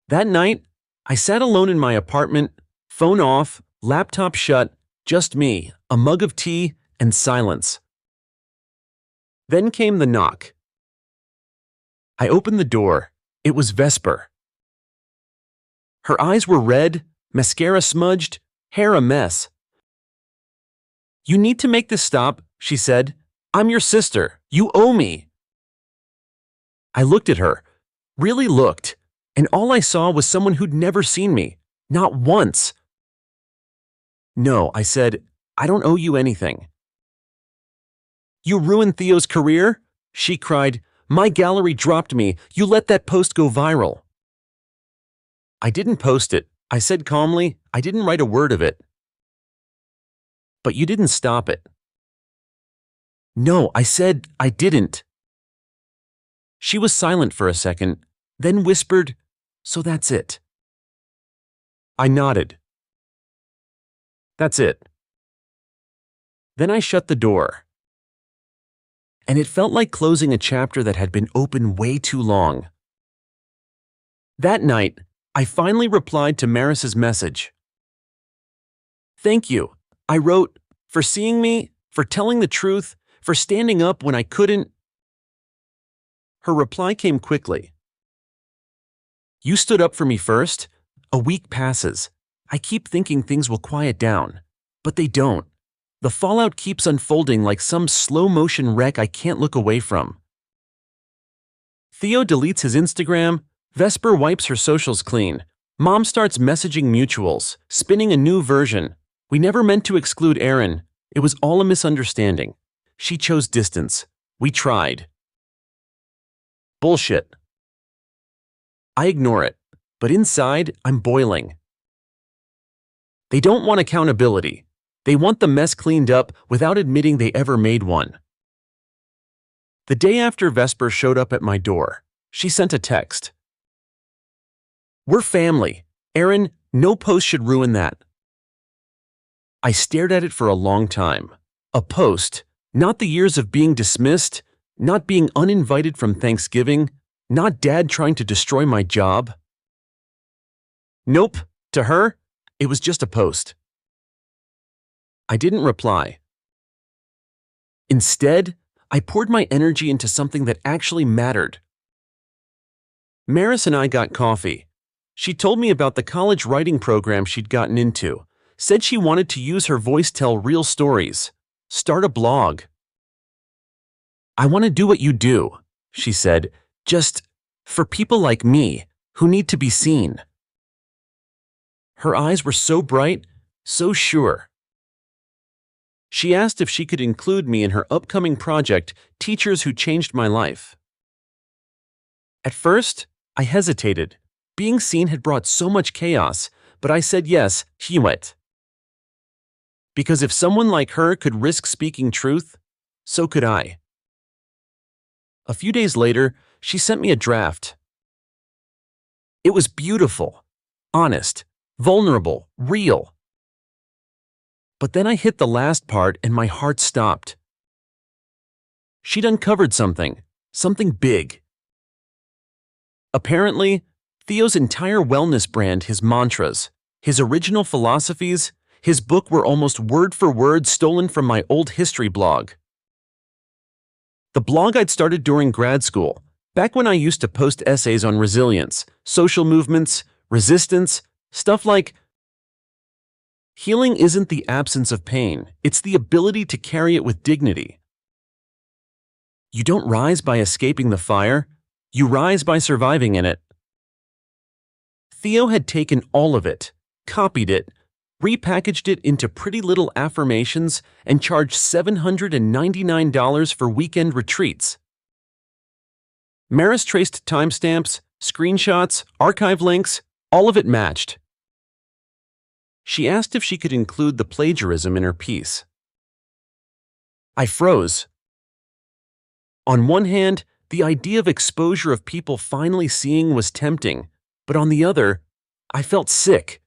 That night, I sat alone in my apartment, phone off, laptop shut, just me, a mug of tea, and silence. Then came the knock. I opened the door. It was Vesper. Her eyes were red, mascara smudged, hair a mess. "You need to make this stop," she said. "I'm your sister. You owe me." I looked at her, really looked, and all I saw was someone who'd never seen me, not once. "No," I said, "I don't owe you anything." "You ruined Theo's career?" she cried. "My gallery dropped me. You let that post go viral." "I didn't post it," I said calmly. "I didn't write a word of it." "But you didn't stop it." "No," I said, "I didn't." She was silent for a second, then whispered, "So that's it." I nodded. "That's it." Then I shut the door. and it felt like closing a chapter that had been open way too long. That night, I finally replied to Maris's message. "Thank you," I wrote, "for seeing me, for telling the truth, for standing up when I couldn't." Her reply came quickly. "You stood up for me first. A week passes. I keep thinking things will quiet down, but they don't. The fallout keeps unfolding like some slow-motion wreck I can't look away from." Theo deletes his Instagram. Vesper wipes her socials clean. Mom starts messaging mutuals, spinning a new version. "We never meant to exclude Aaron. It was all a misunderstanding. She chose distance. We tried." Bullshit. I ignore it, but inside, I'm boiling. They don't want accountability. They want the mess cleaned up without admitting they ever made one. The day after Vesper showed up at my door, she sent a text. "We're family. Aaron, no post should ruin that." I stared at it for a long time. A post, not the years of being dismissed, not being uninvited from Thanksgiving, not Dad trying to destroy my job. Nope, to her, it was just a post. I didn't reply. Instead, I poured my energy into something that actually mattered. Maris and I got coffee. She told me about the college writing program she'd gotten into, said she wanted to use her voice tell real stories, start a blog. "I want to do what you do," she said, "just for people like me who need to be seen." Her eyes were so bright, so sure. She asked if she could include me in her upcoming project, Teachers Who Changed My Life. At first, I hesitated. Being seen had brought so much chaos, but I said yes, Hewitt. Because if someone like her could risk speaking truth, so could I. A few days later, she sent me a draft. It was beautiful, honest, vulnerable, real. But then I hit the last part and my heart stopped. She'd uncovered something big. Apparently, Theo's entire wellness brand, his mantras, his original philosophies, his book were almost word for word stolen from my old history blog. The blog I'd started during grad school, back when I used to post essays on resilience, social movements, resistance, stuff like, "Healing isn't the absence of pain, it's the ability to carry it with dignity. You don't rise by escaping the fire, you rise by surviving in it." Theo had taken all of it, copied it, repackaged it into pretty little affirmations, and charged $799 for weekend retreats. Maris traced timestamps, screenshots, archive links, all of it matched. She asked if she could include the plagiarism in her piece. I froze. On one hand, the idea of exposure of people finally seeing was tempting, but on the other, I felt sick.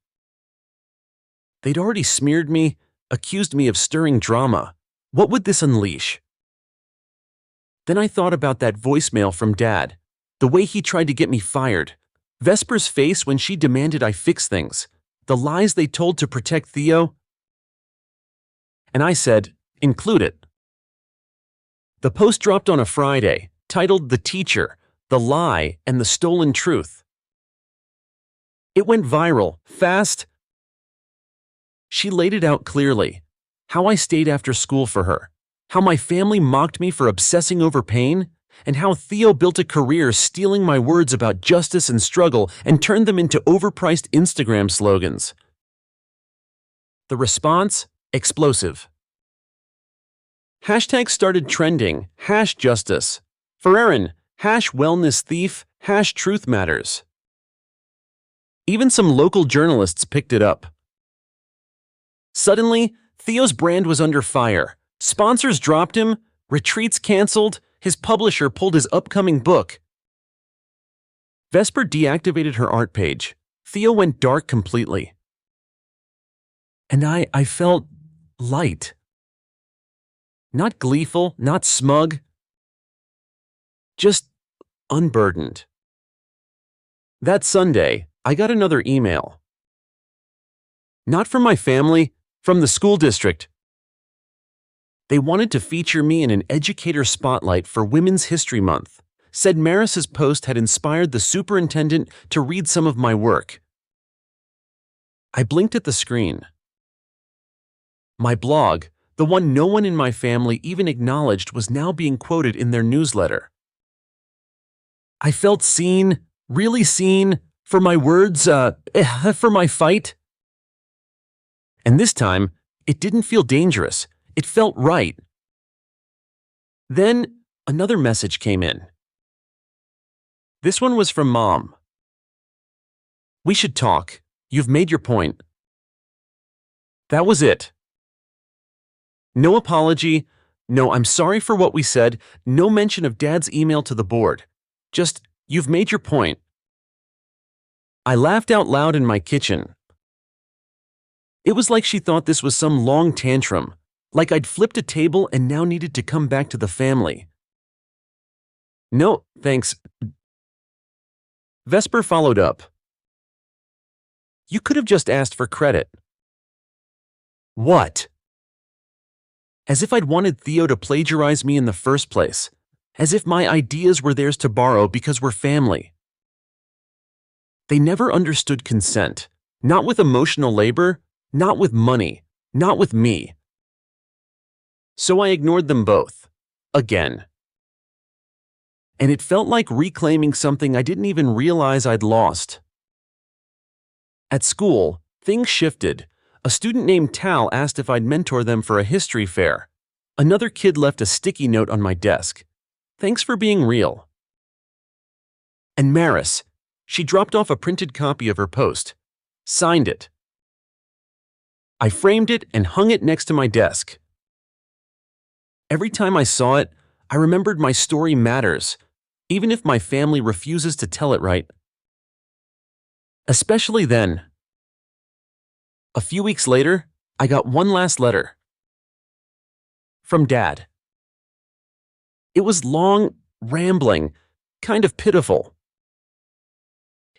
They'd already smeared me, accused me of stirring drama. What would this unleash? Then I thought about that voicemail from Dad, the way he tried to get me fired, Vesper's face when she demanded I fix things, the lies they told to protect Theo. And I said, include it. The post dropped on a Friday, titled "The Teacher, the Lie, and the Stolen Truth." It went viral, fast. She laid it out clearly, how I stayed after school for her, how my family mocked me for obsessing over pain, and how Theo built a career stealing my words about justice and struggle and turned them into overpriced Instagram slogans. The response? Explosive. Hashtags started trending, #justice. For Aaron, #wellness thief, #truth matters. Even some local journalists picked it up. Suddenly, Theo's brand was under fire. Sponsors dropped him, retreats canceled, his publisher pulled his upcoming book. Vesper deactivated her art page. Theo went dark completely. And I felt light. Not gleeful, not smug, Just unburdened. That Sunday, I got another email. Not from my family, from the school district. They wanted to feature me in an educator spotlight for Women's History Month. Said Maris's post had inspired the superintendent to read some of my work. I blinked at the screen. My blog, the one no one in my family even acknowledged, was now being quoted in their newsletter. I felt seen, really seen, for my words, for my fight. And this time, it didn't feel dangerous. It felt right. Then, another message came in. This one was from Mom. We should talk. You've made your point. That was it. No apology, no I'm sorry for what we said, no mention of Dad's email to the board. Just, you've made your point. I laughed out loud in my kitchen. It was like she thought this was some long tantrum, like I'd flipped a table and now needed to come back to the family. No, thanks. Vesper followed up. You could have just asked for credit. What? As if I'd wanted Theo to plagiarize me in the first place. As if my ideas were theirs to borrow because we're family. They never understood consent. Not with emotional labor, not with money, not with me. So I ignored them both. Again. And it felt like reclaiming something I didn't even realize I'd lost. At school, things shifted. A student named Tal asked if I'd mentor them for a history fair. Another kid left a sticky note on my desk. Thanks for being real. And Maris, she dropped off a printed copy of her post. Signed it. I framed it and hung it next to my desk. Every time I saw it, I remembered my story matters, even if my family refuses to tell it right. Especially then. A few weeks later, I got one last letter. From Dad. It was long, rambling, kind of pitiful.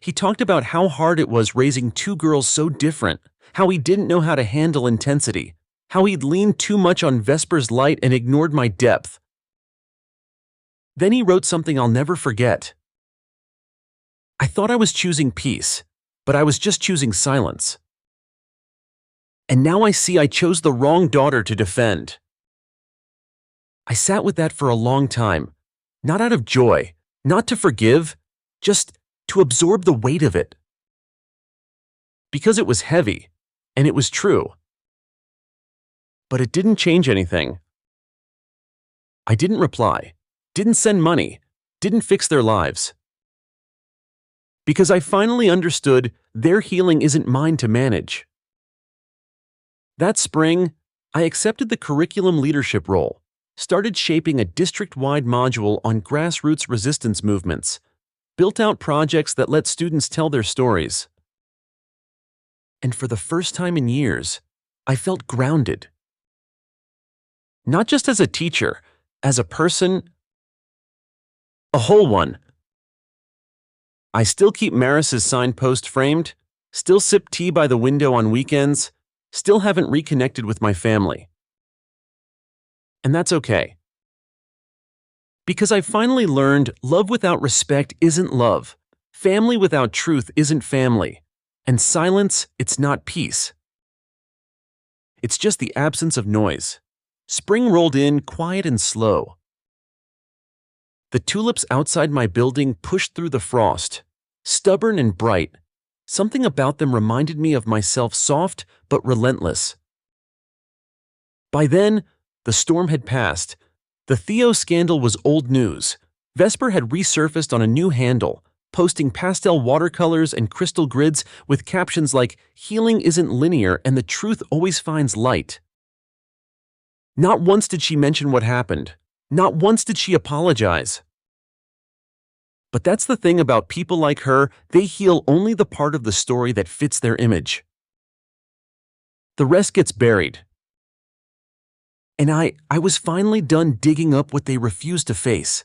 He talked about how hard it was raising two girls so different, how he didn't know how to handle intensity, how he'd leaned too much on Vesper's light and ignored my depth. Then he wrote something I'll never forget. I thought I was choosing peace, but I was just choosing silence. And now I see I chose the wrong daughter to defend. I sat with that for a long time, not out of joy, not to forgive, just to absorb the weight of it. Because it was heavy, and it was true. But it didn't change anything. I didn't reply, didn't send money, didn't fix their lives. Because I finally understood their healing isn't mine to manage. That spring, I accepted the curriculum leadership role, started shaping a district-wide module on grassroots resistance movements, built out projects that let students tell their stories. And for the first time in years, I felt grounded. Not just as a teacher, as a person, a whole one. I still keep Maris's signpost framed, still sip tea by the window on weekends, still haven't reconnected with my family. And that's okay. Because I finally learned love without respect isn't love, family without truth isn't family, and silence, it's not peace. It's just the absence of noise. Spring rolled in quiet and slow. The tulips outside my building pushed through the frost, stubborn and bright. Something about them reminded me of myself, soft but relentless. By then, the storm had passed. The Theo scandal was old news. Vesper had resurfaced on a new handle, posting pastel watercolors and crystal grids with captions like, "Healing isn't linear and the truth always finds light." Not once did she mention what happened. Not once did she apologize. But that's the thing about people like her, they heal only the part of the story that fits their image. The rest gets buried. And I was finally done digging up what they refused to face.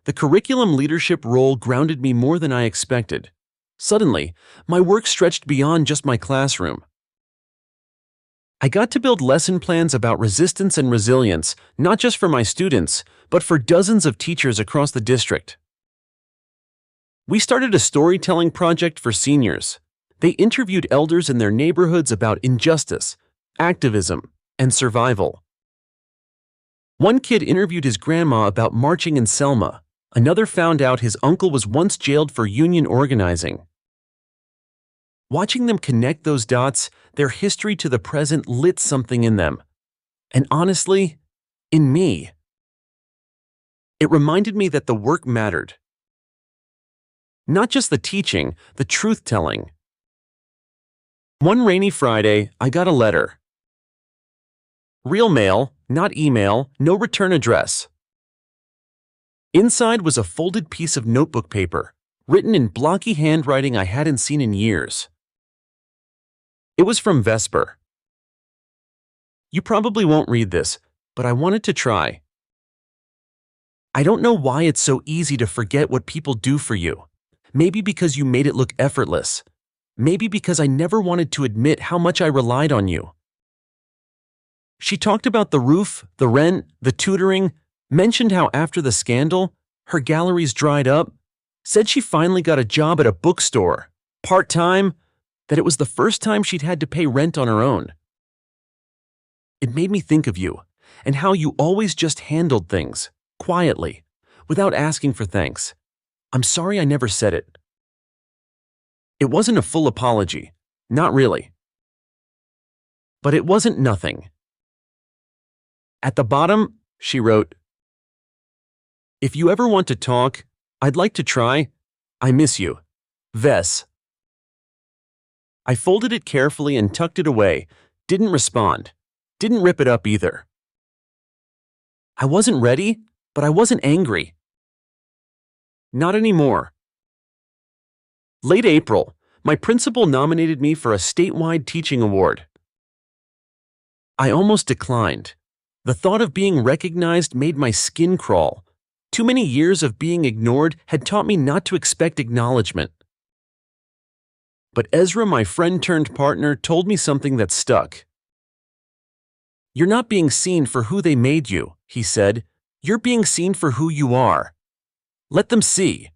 The curriculum leadership role grounded me more than I expected. Suddenly, my work stretched beyond just my classroom. I got to build lesson plans about resistance and resilience, not just for my students, but for dozens of teachers across the district. We started a storytelling project for seniors. They interviewed elders in their neighborhoods about injustice, activism, and survival. One kid interviewed his grandma about marching in Selma. Another found out his uncle was once jailed for union organizing. Watching them connect those dots, their history to the present lit something in them. And honestly, in me. It reminded me that the work mattered. Not just the teaching, the truth-telling. One rainy Friday, I got a letter. Real mail, not email, no return address. Inside was a folded piece of notebook paper, written in blocky handwriting I hadn't seen in years. It was from Vesper. You probably won't read this, but I wanted to try. I don't know why it's so easy to forget what people do for you. Maybe because you made it look effortless. Maybe because I never wanted to admit how much I relied on you. She talked about the roof, the rent, the tutoring, mentioned how after the scandal, her galleries dried up, said she finally got a job at a bookstore, part-time, that it was the first time she'd had to pay rent on her own. It made me think of you, and how you always just handled things, quietly, without asking for thanks. I'm sorry I never said it. It wasn't a full apology, not really. But it wasn't nothing. At the bottom, she wrote, "If you ever want to talk, I'd like to try. I miss you. Ves." I folded it carefully and tucked it away, didn't respond, didn't rip it up either. I wasn't ready, but I wasn't angry. Not anymore. Late April, my principal nominated me for a statewide teaching award. I almost declined. The thought of being recognized made my skin crawl. Too many years of being ignored had taught me not to expect acknowledgement. But Ezra, my friend-turned-partner, told me something that stuck. "You're not being seen for who they made you," he said. "You're being seen for who you are. Let them see."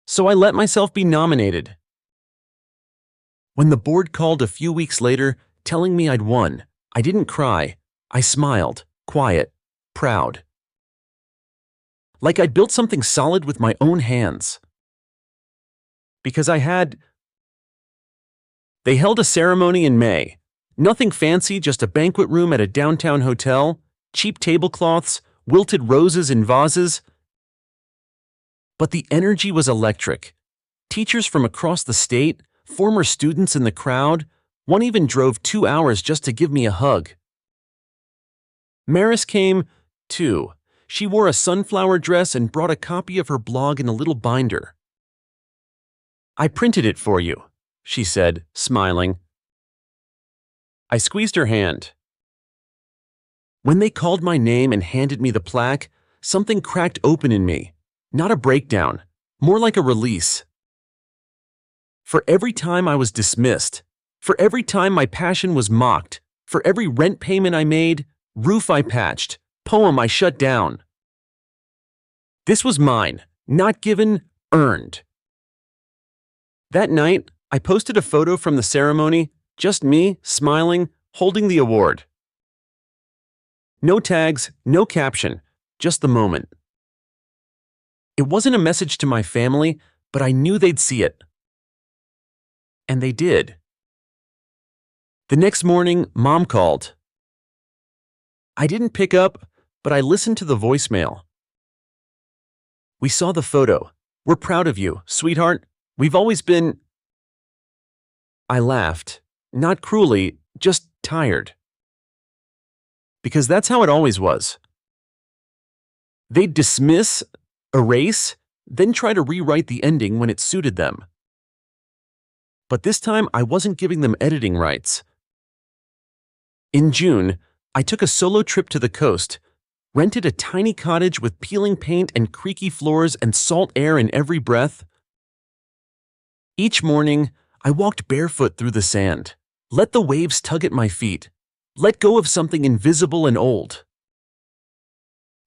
So I let myself be nominated. When the board called a few weeks later, telling me I'd won, I didn't cry. I smiled, quiet, proud. Like I'd built something solid with my own hands. Because I had. They held a ceremony in May. Nothing fancy, just a banquet room at a downtown hotel, cheap tablecloths, wilted roses in vases. But the energy was electric. Teachers from across the state, former students in the crowd, one even drove 2 hours just to give me a hug. Maris came, too. She wore a sunflower dress and brought a copy of her blog in a little binder. "I printed it for you," she said, smiling. I squeezed her hand. When they called my name and handed me the plaque, something cracked open in me. Not a breakdown, more like a release. For every time I was dismissed, for every time my passion was mocked, for every rent payment I made, roof I patched, poem I shut down. This was mine, not given, earned. That night, I posted a photo from the ceremony, just me, smiling, holding the award. No tags, no caption, just the moment. It wasn't a message to my family, but I knew they'd see it. And they did. The next morning, Mom called. I didn't pick up, but I listened to the voicemail. "We saw the photo. We're proud of you, sweetheart. We've always been..." I laughed, not cruelly, just tired. Because that's how it always was. They'd dismiss, erase, then try to rewrite the ending when it suited them. But this time, I wasn't giving them editing rights. In June, I took a solo trip to the coast, rented a tiny cottage with peeling paint and creaky floors and salt air in every breath. Each morning, I walked barefoot through the sand, let the waves tug at my feet, let go of something invisible and old.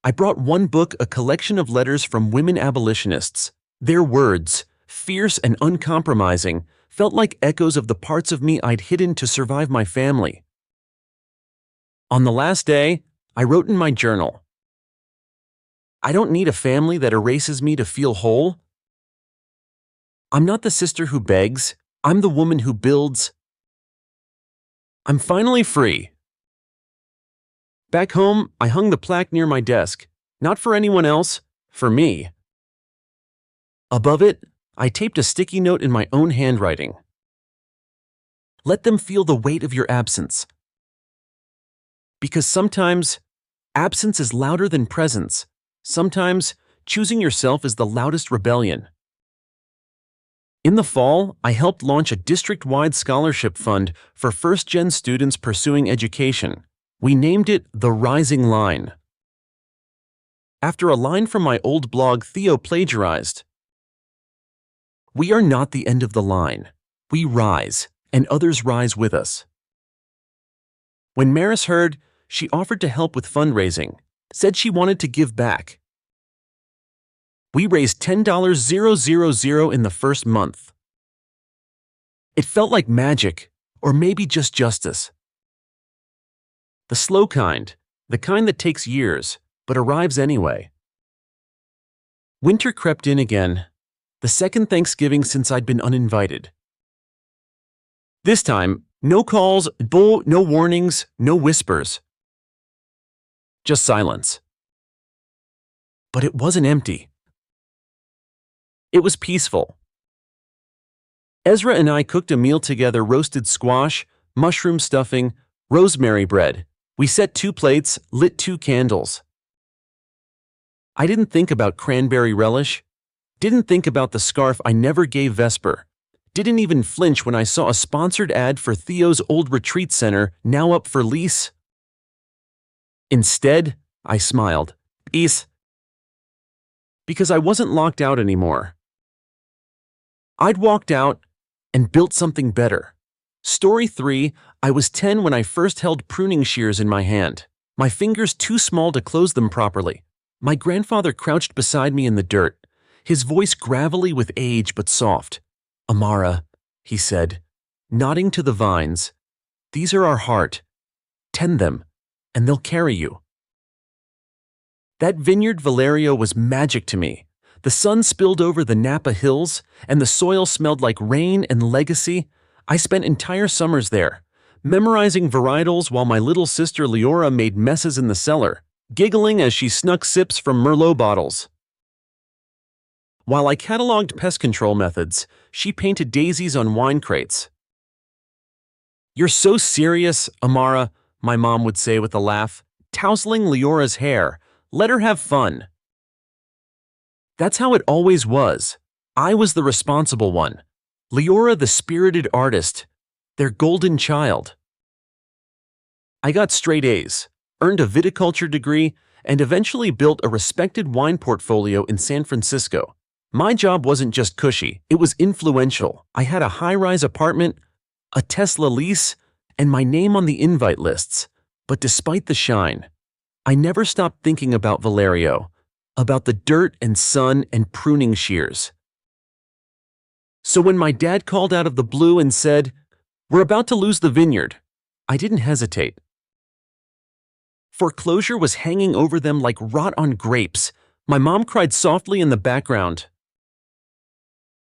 I brought one book, a collection of letters from women abolitionists. Their words, fierce and uncompromising, felt like echoes of the parts of me I'd hidden to survive my family. On the last day, I wrote in my journal, "I don't need a family that erases me to feel whole. I'm not the sister who begs, I'm the woman who builds. I'm finally free." Back home, I hung the plaque near my desk, not for anyone else, for me. Above it, I taped a sticky note in my own handwriting. Let them feel the weight of your absence. Because sometimes, absence is louder than presence. Sometimes, choosing yourself is the loudest rebellion. In the fall, I helped launch a district-wide scholarship fund for first-gen students pursuing education. We named it The Rising Line, after a line from my old blog Theo plagiarized. We are not the end of the line. We rise, and others rise with us. When Maris heard, she offered to help with fundraising, said she wanted to give back. We raised $10,000 in the first month. It felt like magic, or maybe just justice. The slow kind, the kind that takes years, but arrives anyway. Winter crept in again, the second Thanksgiving since I'd been uninvited. This time, no calls, no warnings, no whispers. Just silence. But it wasn't empty. It was peaceful. Ezra and I cooked a meal together: roasted squash, mushroom stuffing, rosemary bread. We set 2 plates, lit 2 candles. I didn't think about cranberry relish, didn't think about the scarf I never gave Vesper, didn't even flinch when I saw a sponsored ad for Theo's old retreat center, now up for lease. Instead, I smiled. Peace. Because I wasn't locked out anymore. I'd walked out and built something better. Story 3, I was 10 when I first held pruning shears in my hand, my fingers too small to close them properly. My grandfather crouched beside me in the dirt, his voice gravelly with age but soft. "Amara," he said, nodding to the vines, "these are our heart. Tend them, and they'll carry you." That vineyard Valyrio was magic to me. The sun spilled over the Napa hills, and the soil smelled like rain and legacy. I spent entire summers there, memorizing varietals while my little sister Leora made messes in the cellar, giggling as she snuck sips from Merlot bottles. While I cataloged pest control methods, she painted daisies on wine crates. "You're so serious, Amara," my mom would say with a laugh, tousling Leora's hair. "Let her have fun." That's how it always was. I was the responsible one. Leora the spirited artist, their golden child. I got straight A's, earned a viticulture degree, and eventually built a respected wine portfolio in San Francisco. My job wasn't just cushy, it was influential. I had a high-rise apartment, a Tesla lease, and my name on the invite lists. But despite the shine, I never stopped thinking about Valyrio, about the dirt and sun and pruning shears. So when my dad called out of the blue and said, "We're about to lose the vineyard," I didn't hesitate. Foreclosure was hanging over them like rot on grapes. My mom cried softly in the background.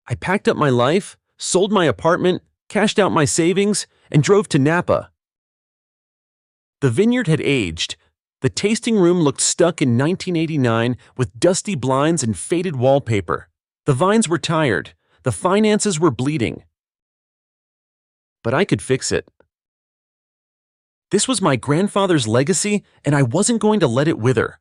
I packed up my life, sold my apartment, cashed out my savings, and drove to Napa. The vineyard had aged. The tasting room looked stuck in 1989 with dusty blinds and faded wallpaper. The vines were tired. The finances were bleeding. But I could fix it. This was my grandfather's legacy, and I wasn't going to let it wither.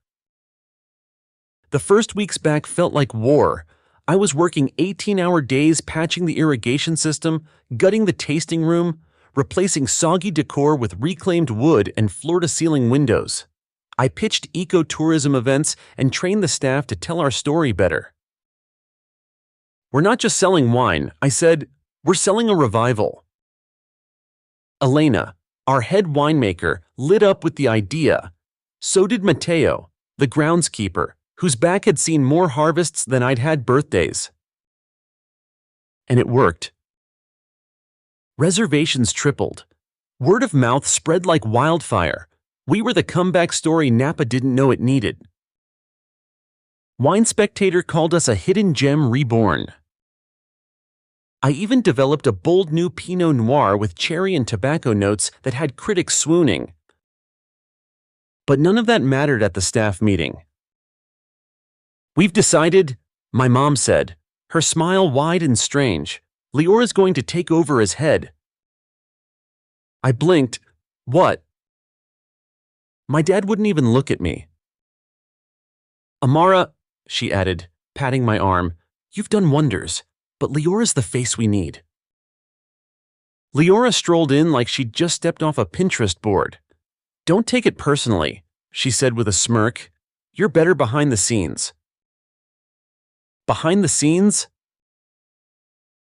The first weeks back felt like war. I was working 18-hour days patching the irrigation system, gutting the tasting room, replacing soggy decor with reclaimed wood and floor-to-ceiling windows. I pitched ecotourism events and trained the staff to tell our story better. We're not just selling wine, I said, we're selling a revival. Elena, our head winemaker, lit up with the idea. So did Matteo, the groundskeeper, whose back had seen more harvests than I'd had birthdays. And it worked. Reservations tripled. Word of mouth spread like wildfire. We were the comeback story Napa didn't know it needed. Wine Spectator called us a hidden gem reborn. I even developed a bold new Pinot Noir with cherry and tobacco notes that had critics swooning. But none of that mattered at the staff meeting. We've decided, my mom said, her smile wide and strange. Leora's going to take over as head. I blinked. What? My dad wouldn't even look at me. Amara, she added, patting my arm, you've done wonders, but Leora's the face we need. Leora strolled in like she'd just stepped off a Pinterest board. Don't take it personally, she said with a smirk. You're better behind the scenes. Behind the scenes?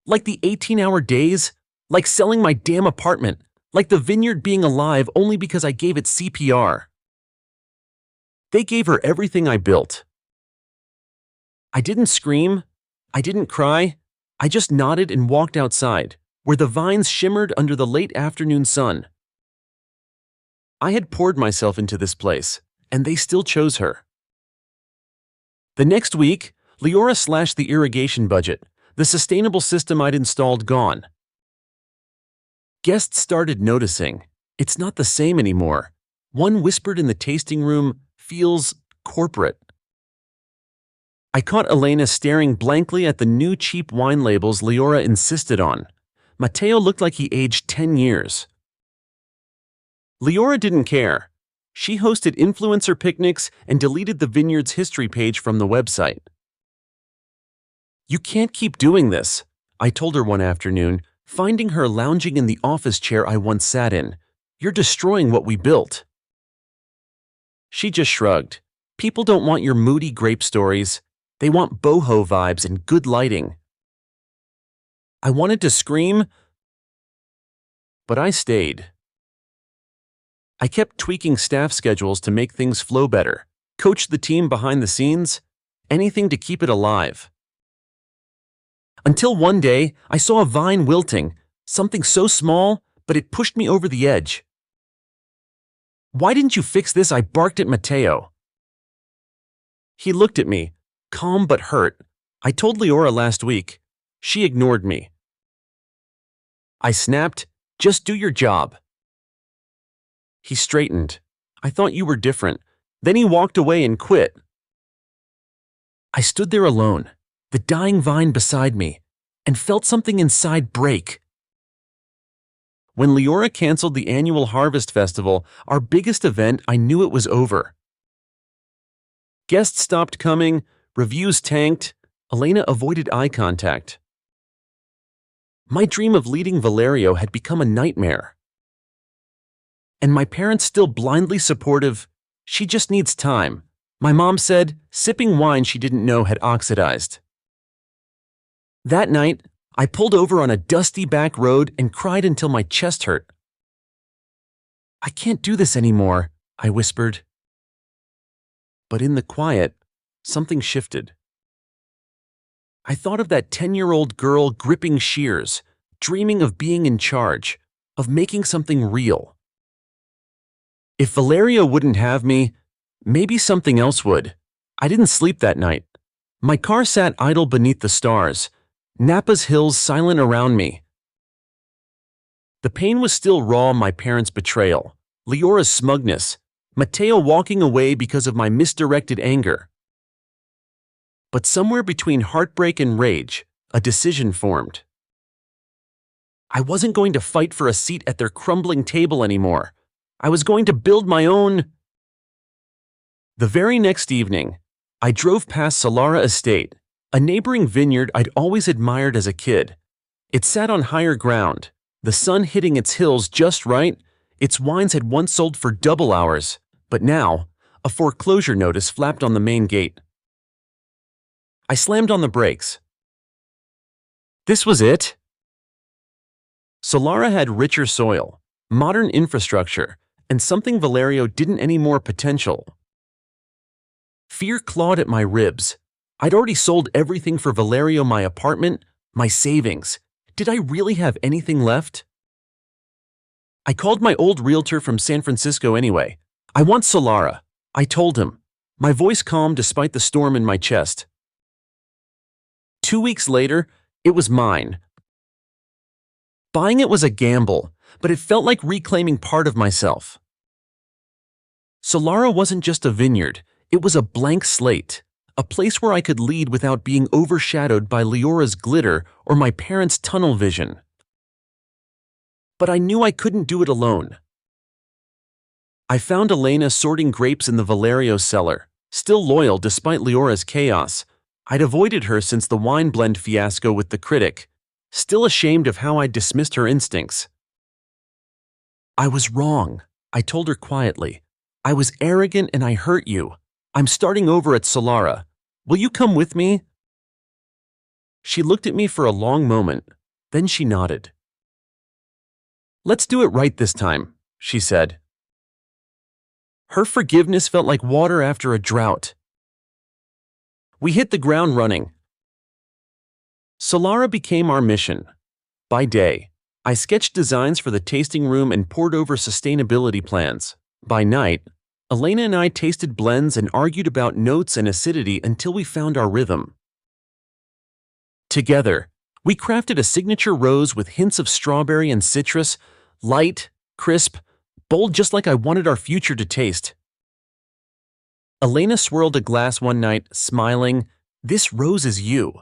Like the 18-hour days? Like selling my damn apartment? Like the vineyard being alive only because I gave it CPR? They gave her everything I built. I didn't scream. I didn't cry. I just nodded and walked outside, where the vines shimmered under the late afternoon sun. I had poured myself into this place, and they still chose her. The next week, Leora slashed the irrigation budget, the sustainable system I'd installed gone. Guests started noticing. It's not the same anymore. One whispered in the tasting room, feels corporate. I caught Elena staring blankly at the new cheap wine labels Leora insisted on. Matteo looked like he aged 10 years. Leora didn't care. She hosted influencer picnics and deleted the vineyard's history page from the website. You can't keep doing this, I told her one afternoon, finding her lounging in the office chair I once sat in. You're destroying what we built. She just shrugged. People don't want your moody grape stories. They want boho vibes and good lighting. I wanted to scream, but I stayed. I kept tweaking staff schedules to make things flow better, coached the team behind the scenes, anything to keep it alive. Until one day, I saw a vine wilting, something so small, but it pushed me over the edge. Why didn't you fix this? I barked at Matteo. He looked at me, calm but hurt. I told Leora last week. She ignored me. I snapped, just do your job. He straightened. I thought you were different. Then he walked away and quit. I stood there alone, the dying vine beside me, and felt something inside break. When Leora canceled the annual Harvest Festival, our biggest event, I knew it was over. Guests stopped coming, reviews tanked, Elena avoided eye contact. My dream of leading Valyrio had become a nightmare. And my parents still blindly supportive. She just needs time, my mom said, sipping wine she didn't know had oxidized. That night, I pulled over on a dusty back road and cried until my chest hurt. I can't do this anymore, I whispered. But in the quiet, something shifted. I thought of that 10-year-old girl gripping shears, dreaming of being in charge, of making something real. If Valyrio wouldn't have me, maybe something else would. I didn't sleep that night. My car sat idle beneath the stars, Napa's hills silent around me. The pain was still raw, my parents' betrayal, Leora's smugness, Matteo walking away because of my misdirected anger. But somewhere between heartbreak and rage, a decision formed. I wasn't going to fight for a seat at their crumbling table anymore. I was going to build my own. The very next evening, I drove past Solara Estate, a neighboring vineyard I'd always admired as a kid. It sat on higher ground, the sun hitting its hills just right. Its wines had once sold for double ours, but now, a foreclosure notice flapped on the main gate. I slammed on the brakes. This was it? Solara had richer soil, modern infrastructure, and something Valyrio didn't anymore: potential. Fear clawed at my ribs. I'd already sold everything for Valyrio: my apartment, my savings. Did I really have anything left? I called my old realtor from San Francisco anyway. I want Solara, I told him, my voice calm despite the storm in my chest. 2 weeks later, it was mine. Buying it was a gamble, but it felt like reclaiming part of myself. Solara wasn't just a vineyard, it was a blank slate, a place where I could lead without being overshadowed by Leora's glitter or my parents' tunnel vision. But I knew I couldn't do it alone. I found Elena sorting grapes in the Valyrio cellar, still loyal despite Leora's chaos. I'd avoided her since the wine blend fiasco with the critic, still ashamed of how I'd dismissed her instincts. I was wrong, I told her quietly. I was arrogant and I hurt you. I'm starting over at Solara. Will you come with me? She looked at me for a long moment, then she nodded. Let's do it right this time, she said. Her forgiveness felt like water after a drought. We hit the ground running. Solara became our mission. By day, I sketched designs for the tasting room and pored over sustainability plans. By night, Elena and I tasted blends and argued about notes and acidity until we found our rhythm. Together, we crafted a signature rose with hints of strawberry and citrus, light, crisp, bold, just like I wanted our future to taste. Elena swirled a glass one night, smiling, "This rose is you."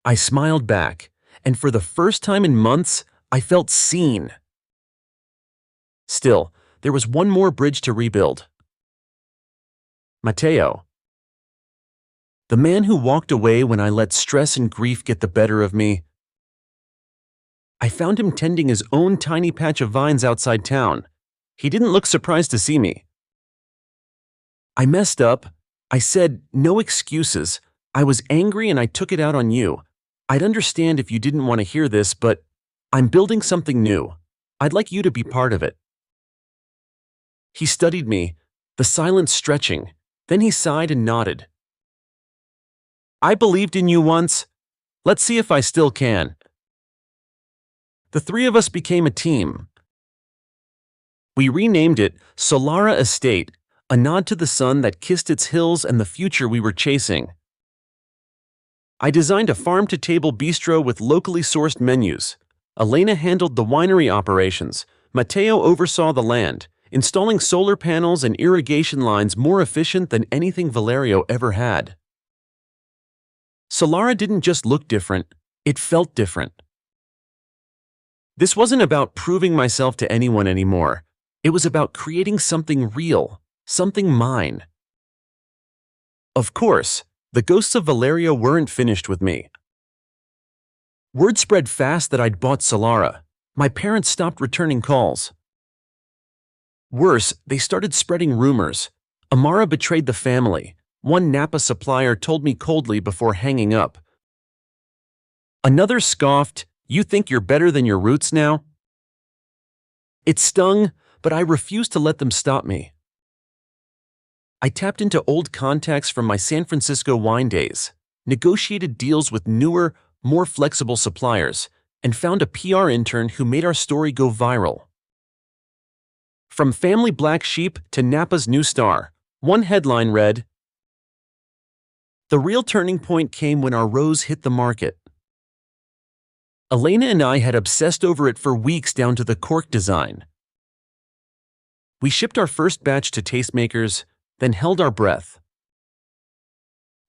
I smiled back, and for the first time in months, I felt seen. Still, there was one more bridge to rebuild. Matteo. The man who walked away when I let stress and grief get the better of me. I found him tending his own tiny patch of vines outside town. He didn't look surprised to see me. I messed up. I said, "No excuses. I was angry and I took it out on you. I'd understand if you didn't want to hear this, but I'm building something new. I'd like you to be part of it." He studied me, the silence stretching. Then he sighed and nodded. "I believed in you once. Let's see if I still can." The three of us became a team. We renamed it Solara Estate, a nod to the sun that kissed its hills and the future we were chasing. I designed a farm-to-table bistro with locally sourced menus. Elena handled the winery operations. Matteo oversaw the land, installing solar panels and irrigation lines more efficient than anything Valyrio ever had. Solara didn't just look different, it felt different. This wasn't about proving myself to anyone anymore. It was about creating something real, something mine. Of course, the ghosts of Valyrio weren't finished with me. Word spread fast that I'd bought Solara. My parents stopped returning calls. Worse, they started spreading rumors. Amara betrayed the family. One Napa supplier told me coldly before hanging up. Another scoffed, "You think you're better than your roots now?" It stung, but I refused to let them stop me. I tapped into old contacts from my San Francisco wine days, negotiated deals with newer, more flexible suppliers, and found a PR intern who made our story go viral. From Family Black Sheep to Napa's new star, one headline read, "The real turning point came when our rose hit the market." Elena and I had obsessed over it for weeks down to the cork design. We shipped our first batch to tastemakers, then held our breath.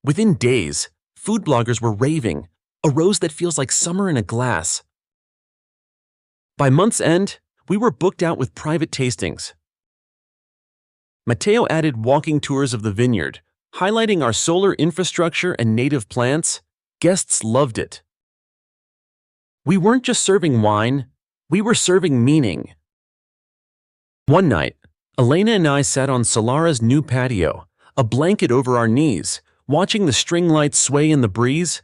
Within days, food bloggers were raving, "A rose that feels like summer in a glass." By month's end, we were booked out with private tastings. Matteo added walking tours of the vineyard, highlighting our solar infrastructure and native plants. Guests loved it. We weren't just serving wine, we were serving meaning. One night, Elena and I sat on Solara's new patio, a blanket over our knees, watching the string lights sway in the breeze.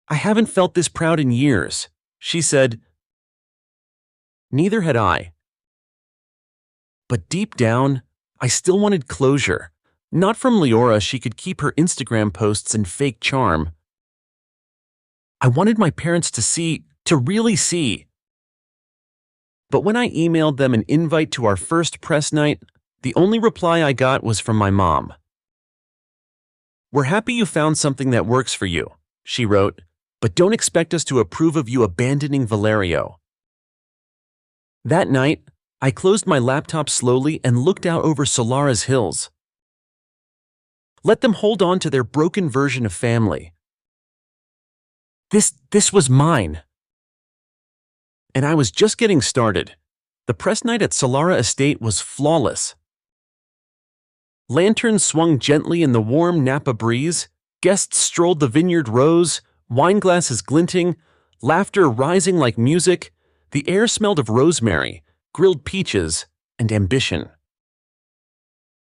"I haven't felt this proud in years," she said. Neither had I. But deep down, I still wanted closure. Not from Leora, she could keep her Instagram posts and fake charm. I wanted my parents to really see. But when I emailed them an invite to our first press night, the only reply I got was from my mom. "We're happy you found something that works for you," she wrote, "but don't expect us to approve of you abandoning Valyrio." That night, I closed my laptop slowly and looked out over Solara's hills. Let them hold on to their broken version of family. This was mine. And I was just getting started. The press night at Solara Estate was flawless. Lanterns swung gently in the warm Napa breeze, guests strolled the vineyard rows, wine glasses glinting, laughter rising like music. The air smelled of rosemary, grilled peaches, and ambition.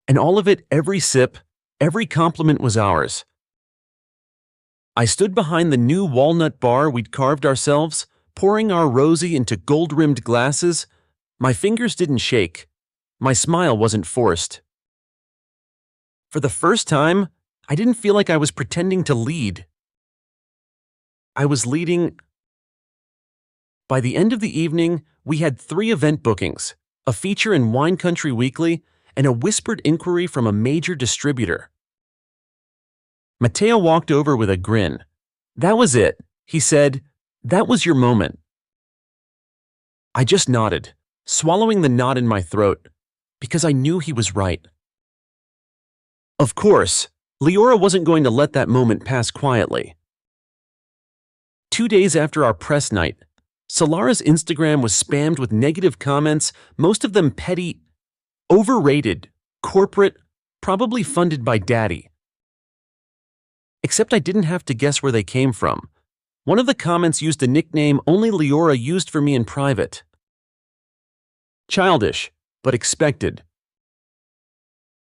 And all of it, every sip, every compliment was ours. I stood behind the new walnut bar we'd carved ourselves, pouring our rosé into gold-rimmed glasses. My fingers didn't shake. My smile wasn't forced. For the first time, I didn't feel like I was pretending to lead. I was leading. By the end of the evening, we had 3 event bookings, a feature in Wine Country Weekly, and a whispered inquiry from a major distributor. Matteo walked over with a grin. "That was it," he said. "That was your moment." I just nodded, swallowing the knot in my throat, because I knew he was right. Of course, Leora wasn't going to let that moment pass quietly. 2 days after our press night, Solara's Instagram was spammed with negative comments, most of them petty, overrated, corporate, probably funded by Daddy. Except I didn't have to guess where they came from. One of the comments used a nickname only Leora used for me in private. Childish, but expected.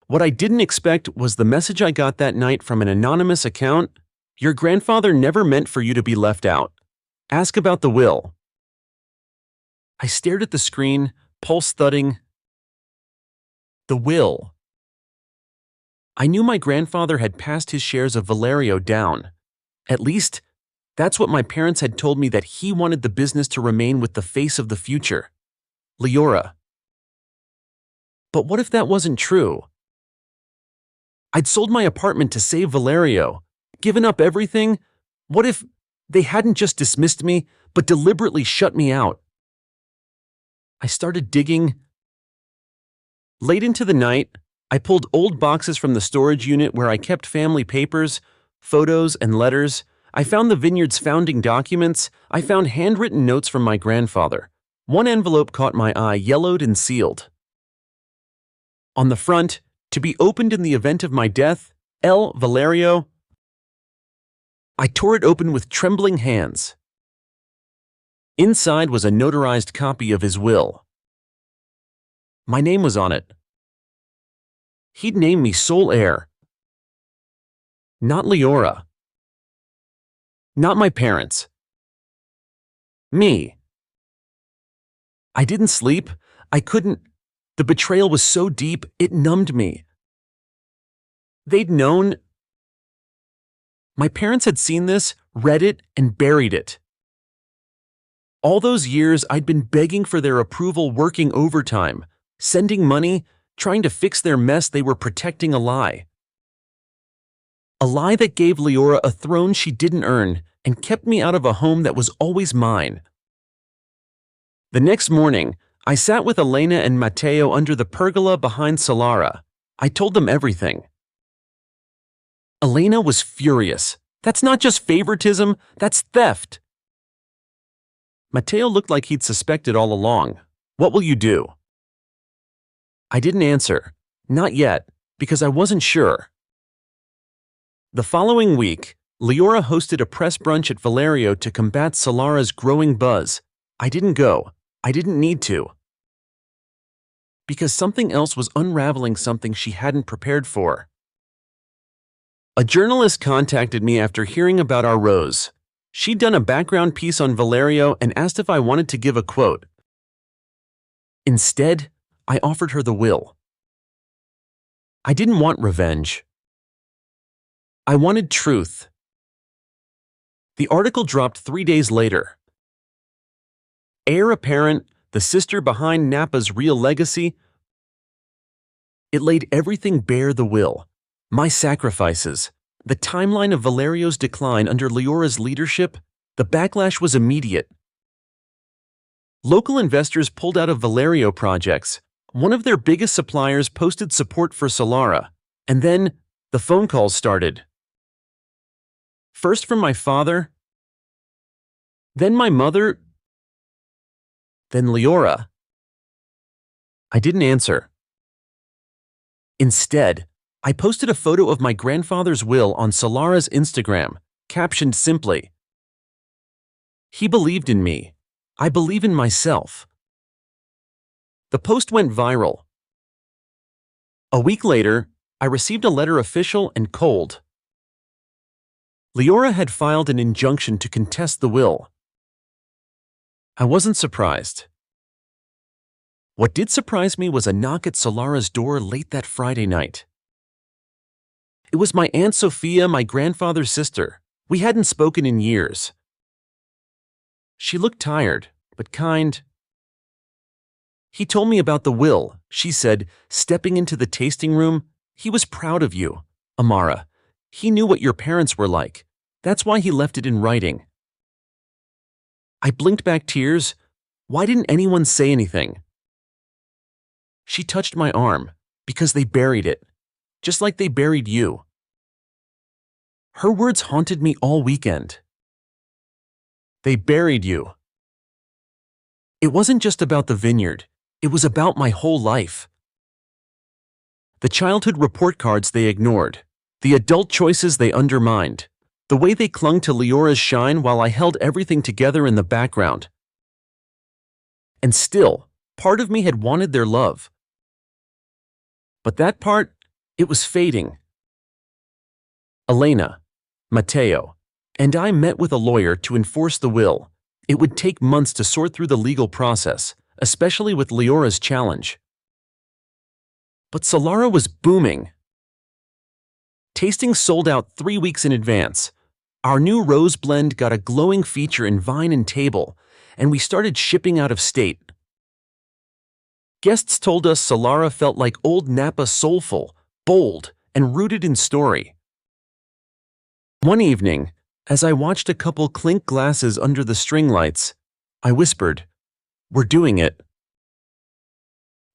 What I didn't expect was the message I got that night from an anonymous account. "Your grandfather never meant for you to be left out. Ask about the will." I stared at the screen, pulse thudding. The will. I knew my grandfather had passed his shares of Valyrio down. At least, that's what my parents had told me, that he wanted the business to remain with the face of the future, Leora. But what if that wasn't true? I'd sold my apartment to save Valyrio, given up everything. What if they hadn't just dismissed me, but deliberately shut me out? I started digging. Late into the night, I pulled old boxes from the storage unit where I kept family papers, photos, and letters. I found the vineyard's founding documents. I found handwritten notes from my grandfather. One envelope caught my eye, yellowed and sealed. On the front, "To be opened in the event of my death, L. Valyrio." I tore it open with trembling hands. Inside was a notarized copy of his will. My name was on it. He'd named me sole heir. Not Leora. Not my parents. Me. I didn't sleep. I couldn't. The betrayal was so deep, it numbed me. They'd known. My parents had seen this, read it, and buried it. All those years, I'd been begging for their approval, working overtime, sending money, trying to fix their mess. They were protecting a lie. A lie that gave Leora a throne she didn't earn and kept me out of a home that was always mine. The next morning, I sat with Elena and Matteo under the pergola behind Solara. I told them everything. Elena was furious. "That's not just favoritism, that's theft." Matteo looked like he'd suspected all along. "What will you do?" I didn't answer. Not yet, because I wasn't sure. The following week, Leora hosted a press brunch at Valyrio to combat Solara's growing buzz. I didn't go. I didn't need to. because something else was unraveling something she hadn't prepared for. A journalist contacted me after hearing about our rose. She'd done a background piece on Valyrio and asked if I wanted to give a quote. Instead, I offered her the will. I didn't want revenge. I wanted truth. The article dropped 3 days later. Heir apparent, the sister behind Nappa's real legacy. It laid everything bare: the will, my sacrifices, the timeline of Valyrio's decline under Leora's leadership. The backlash was immediate. Local investors pulled out of Valyrio projects. One of their biggest suppliers posted support for Solara, and then the phone calls started. First from my father, then my mother, then Leora. I didn't answer. Instead, I posted a photo of my grandfather's will on Solara's Instagram, captioned simply, "He believed in me. I believe in myself." The post went viral. A week later, I received a letter, official and cold. Leora had filed an injunction to contest the will. I wasn't surprised. What did surprise me was a knock at Solara's door late that Friday night. It was my Aunt Sophia, my grandfather's sister. We hadn't spoken in years. She looked tired, but kind. "He told me about the will," she said, stepping into the tasting room. "He was proud of you, Amara. He knew what your parents were like. That's why he left it in writing." I blinked back tears. Why didn't anyone say anything? She touched my arm, "Because they buried it, just like they buried you." Her words haunted me all weekend. They buried you. It wasn't just about the vineyard. It was about my whole life. The childhood report cards they ignored, the adult choices they undermined, the way they clung to Leora's shine while I held everything together in the background. And still, part of me had wanted their love. But that part, it was fading. Elena, Matteo, and I met with a lawyer to enforce the will. It would take months to sort through the legal process, especially with Leora's challenge. But Solara was booming. Tastings sold out 3 weeks in advance. Our new rose blend got a glowing feature in Vine and Table, and we started shipping out of state. Guests told us Solara felt like old Napa, soulful, bold, and rooted in story. One evening, as I watched a couple clink glasses under the string lights, I whispered, "We're doing it."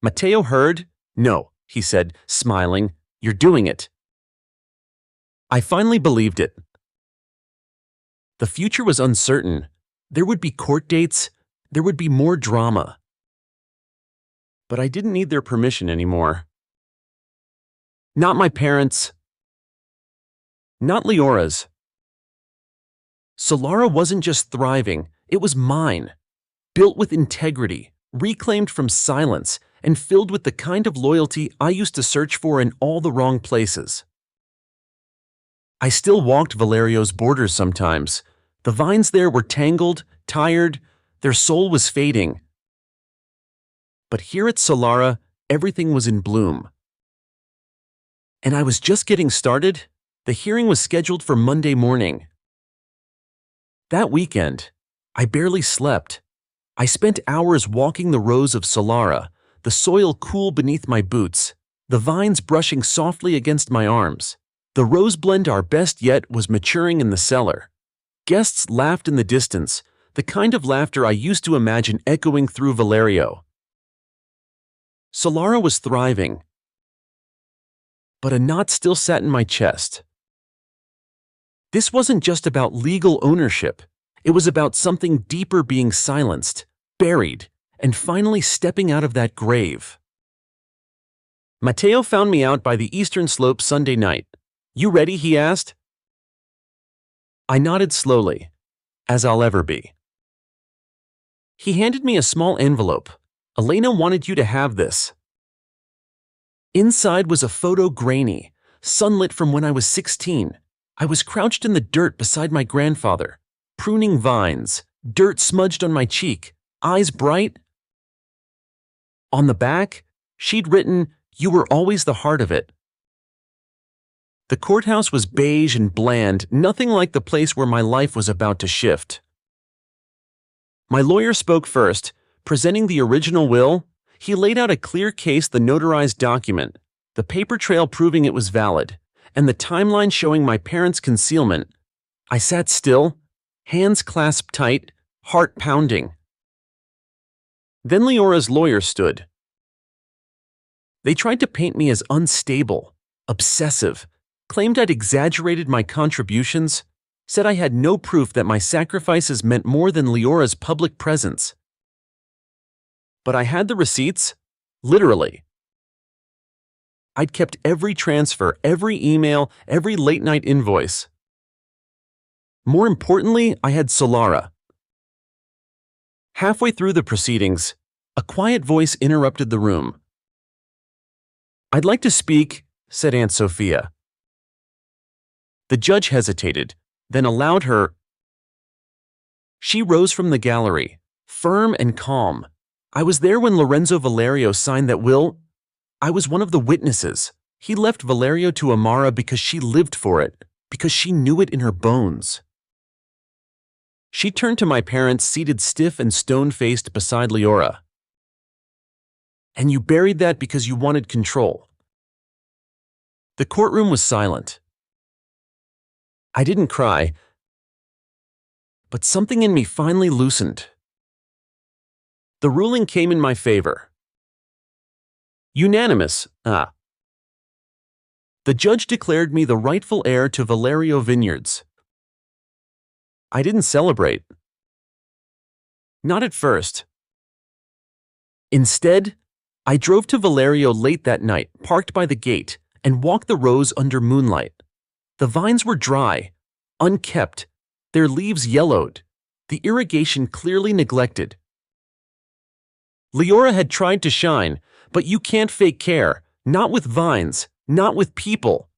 Matteo heard. "No," he said, smiling, "you're doing it." I finally believed it. The future was uncertain. There would be court dates. There would be more drama. But I didn't need their permission anymore. Not my parents'. Not Leora's. Solara wasn't just thriving, it was mine. Built with integrity, reclaimed from silence, and filled with the kind of loyalty I used to search for in all the wrong places. I still walked Valyrio's borders sometimes. The vines there were tangled, tired, their soul was fading. But here at Solara, everything was in bloom. And I was just getting started. The hearing was scheduled for Monday morning. That weekend, I barely slept. I spent hours walking the rows of Solara, the soil cool beneath my boots, the vines brushing softly against my arms. The rose blend, our best yet, was maturing in the cellar. Guests laughed in the distance, the kind of laughter I used to imagine echoing through Valyrio. Solara was thriving. But a knot still sat in my chest. This wasn't just about legal ownership. It was about something deeper being silenced, buried, and finally stepping out of that grave. Matteo found me out by the eastern slope Sunday night. "You ready?" he asked. I nodded slowly, as I'll ever be. He handed me a small envelope. "Elena wanted you to have this." Inside was a photo grainy, sunlit from when I was 16. I was crouched in the dirt beside my grandfather, pruning vines, dirt smudged on my cheek, eyes bright. On the back, she'd written, "You were always the heart of it." The courthouse was beige and bland, nothing like the place where my life was about to shift. My lawyer spoke first, presenting the original will. He laid out a clear case, the notarized document, the paper trail proving it was valid, and the timeline showing my parents' concealment. I sat still, hands clasped tight, heart pounding. Then Leora's lawyer stood. They tried to paint me as unstable, obsessive, claimed I'd exaggerated my contributions, said I had no proof that my sacrifices meant more than Leora's public presence. But I had the receipts, literally. I'd kept every transfer, every email, every late-night invoice. More importantly, I had Solara. Halfway through the proceedings, a quiet voice interrupted the room. "I'd like to speak," said Aunt Sophia. The judge hesitated, then allowed her. She rose from the gallery, firm and calm. "I was there when Lorenzo Valyrio signed that will. I was one of the witnesses. He left Valyrio to Amara because she lived for it, because she knew it in her bones." She turned to my parents seated stiff and stone-faced beside Leora. "And you buried that because you wanted control." The courtroom was silent. I didn't cry, but something in me finally loosened. The ruling came in my favor. Unanimous, The judge declared me the rightful heir to Valyrio Vineyards. I didn't celebrate. Not at first. Instead, I drove to Valyrio late that night, parked by the gate, and walked the rows under moonlight. The vines were dry, unkept, their leaves yellowed, the irrigation clearly neglected. Leora had tried to shine, but you can't fake care, not with vines, not with people.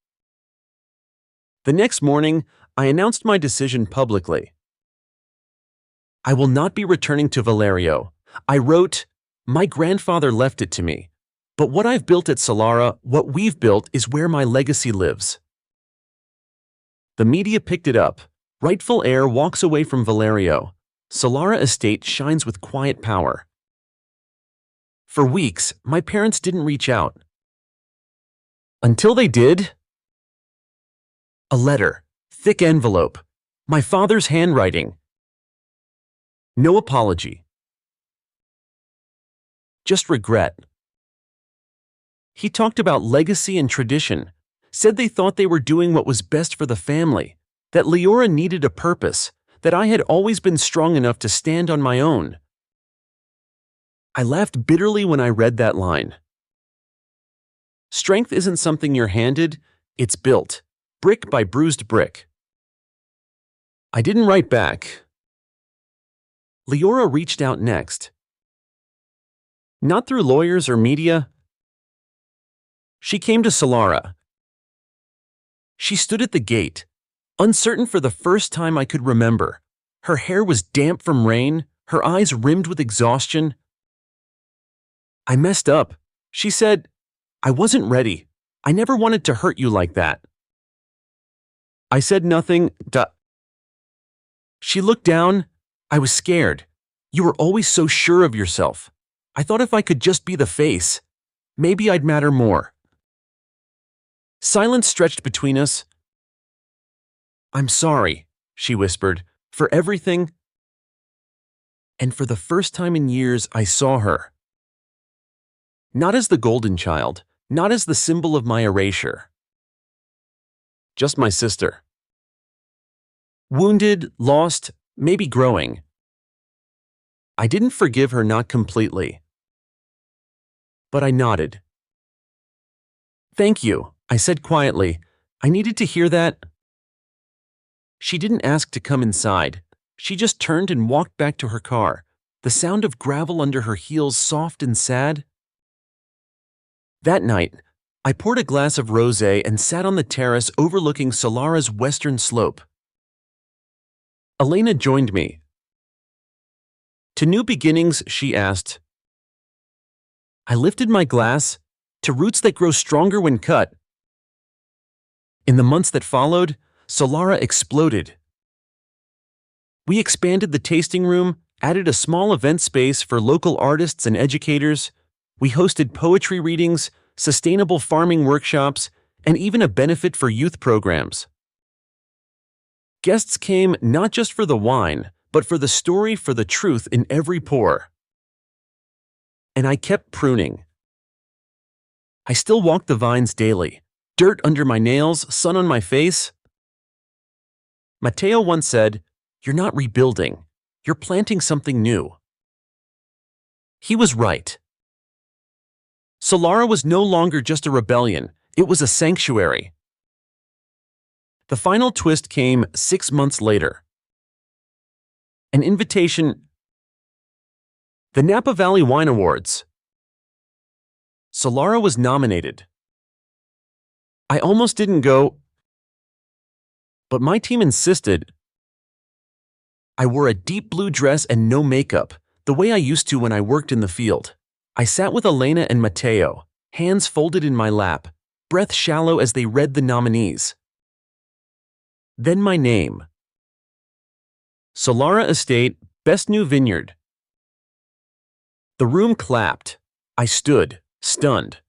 The next morning, I announced my decision publicly. I will not be returning to Valyrio. I wrote, "My grandfather left it to me, but what I've built at Solara, what we've built, is where my legacy lives." The media picked it up. Rightful heir walks away from Valyrio. Solara estate shines with quiet power. For weeks, my parents didn't reach out. Until they did. A letter, thick envelope, my father's handwriting. No apology. Just regret. He talked about legacy and tradition, said they thought they were doing what was best for the family, that Leora needed a purpose, that I had always been strong enough to stand on my own. I laughed bitterly when I read that line. Strength isn't something you're handed, it's built, brick by bruised brick. I didn't write back. Leora reached out next. Not through lawyers or media. She came to Solara. She stood at the gate, uncertain for the first time I could remember. Her hair was damp from rain, her eyes rimmed with exhaustion. "I messed up," she said. "I wasn't ready. I never wanted to hurt you like that." I said nothing. She looked down. I was scared. "You were always so sure of yourself. I thought if I could just be the face, maybe I'd matter more." Silence stretched between us. "I'm sorry," she whispered, "for everything." And for the first time in years, I saw her. Not as the golden child, not as the symbol of my erasure. Just my sister. Wounded, lost, maybe growing. I didn't forgive her, not completely. But I nodded. "Thank you," I said quietly. "I needed to hear that." She didn't ask to come inside. She just turned and walked back to her car, the sound of gravel under her heels soft and sad. That night, I poured a glass of rosé and sat on the terrace overlooking Solara's western slope. Elena joined me. "To new beginnings," she asked. I lifted my glass, "To roots that grow stronger when cut." In the months that followed, Solara exploded. We expanded the tasting room, added a small event space for local artists and educators. We hosted poetry readings, sustainable farming workshops, and even a benefit for youth programs. Guests came not just for the wine, but for the story, for the truth in every pore. And I kept pruning. I still walked the vines daily, dirt under my nails, sun on my face. Matteo once said, "You're not rebuilding, you're planting something new." He was right. Solara was no longer just a rebellion, it was a sanctuary. The final twist came 6 months later. An invitation. The Napa Valley Wine Awards. Solara was nominated. I almost didn't go, but my team insisted. I wore a deep blue dress and no makeup, the way I used to when I worked in the field. I sat with Elena and Matteo, hands folded in my lap, breath shallow as they read the nominees. Then my name. Solara Estate, Best New Vineyard. The room clapped. I stood, stunned.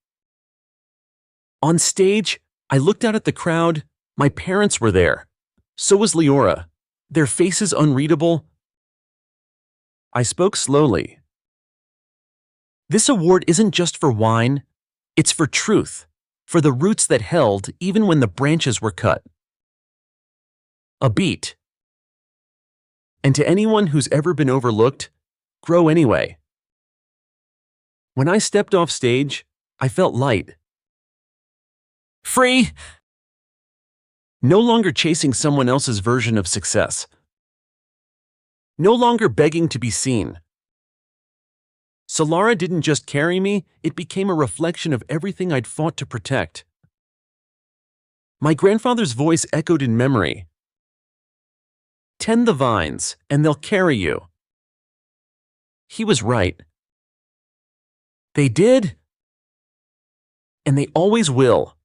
On stage, I looked out at the crowd. My parents were there. So was Leora, their faces unreadable. I spoke slowly. This award isn't just for wine, it's for truth, for the roots that held even when the branches were cut. A beat. And to anyone who's ever been overlooked, grow anyway. When I stepped off stage, I felt light. Free! No longer chasing someone else's version of success. No longer begging to be seen. Solara didn't just carry me, it became a reflection of everything I'd fought to protect. My grandfather's voice echoed in memory. "Tend the vines, and they'll carry you." He was right. They did, and they always will.